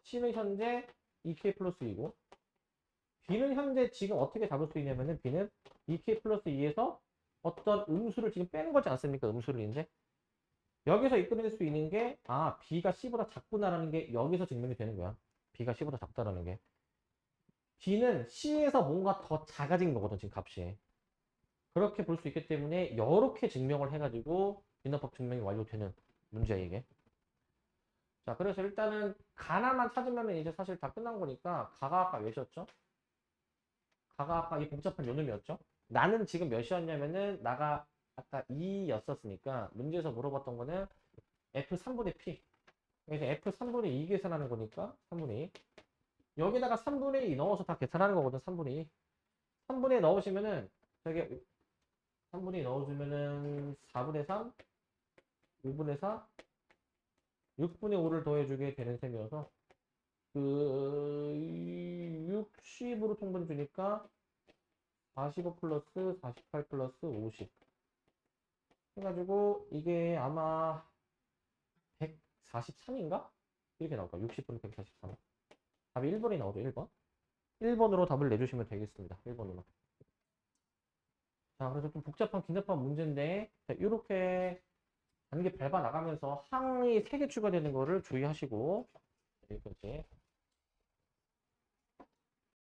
C는 현재 2K 플러스 2고, B는 현재 지금 어떻게 잡을 수 있냐면은 B는 2K 플러스 2에서 어떤 음수를 지금 빼는 거지 않습니까? 음수를 이제. 여기서 이끌어낼 수 있는 게, B가 C보다 작구나라는 게 여기서 증명이 되는 거야. B가 C보다 작다라는 게. B는 C에서 뭔가 더 작아진 거거든, 지금 값이. 그렇게 볼 수 있기 때문에 이렇게 증명을 해가지고 인어법 증명이 완료되는 문제야, 이게. 자, 그래서 일단은 가나만 찾으면 이제 사실 다 끝난 거니까 가가 아까 몇이었죠? 가가 아까 이 복잡한 요놈이었죠? 나는 지금 몇이었냐면은 나가 아까 2였었으니까 문제에서 물어봤던 거는 F3분의 P. 그래서 F3분의 2 계산하는 거니까 3분의 2. 여기다가 3분의 2 넣어서 다 계산하는 거거든, 3분의 2. 3분의 2 넣으시면은 저기 3분의 2 넣어주면은 4분의 3, 5분의 4, 6분의 5를 더해주게 되는 셈이어서 그 60으로 통분 주니까 45 플러스 48 플러스 50 해가지고 이게 아마 143인가? 이렇게 나올 거야. 60분의 143. 답이 1번이 나오죠. 1번. 1번으로 답을 내주시면 되겠습니다. 1번으로. 자, 그래서 좀 복잡한 긴잡한 문제인데 이렇게 단계 밟아 나가면서 항이 3개 추가되는 거를 주의하시고 여기까지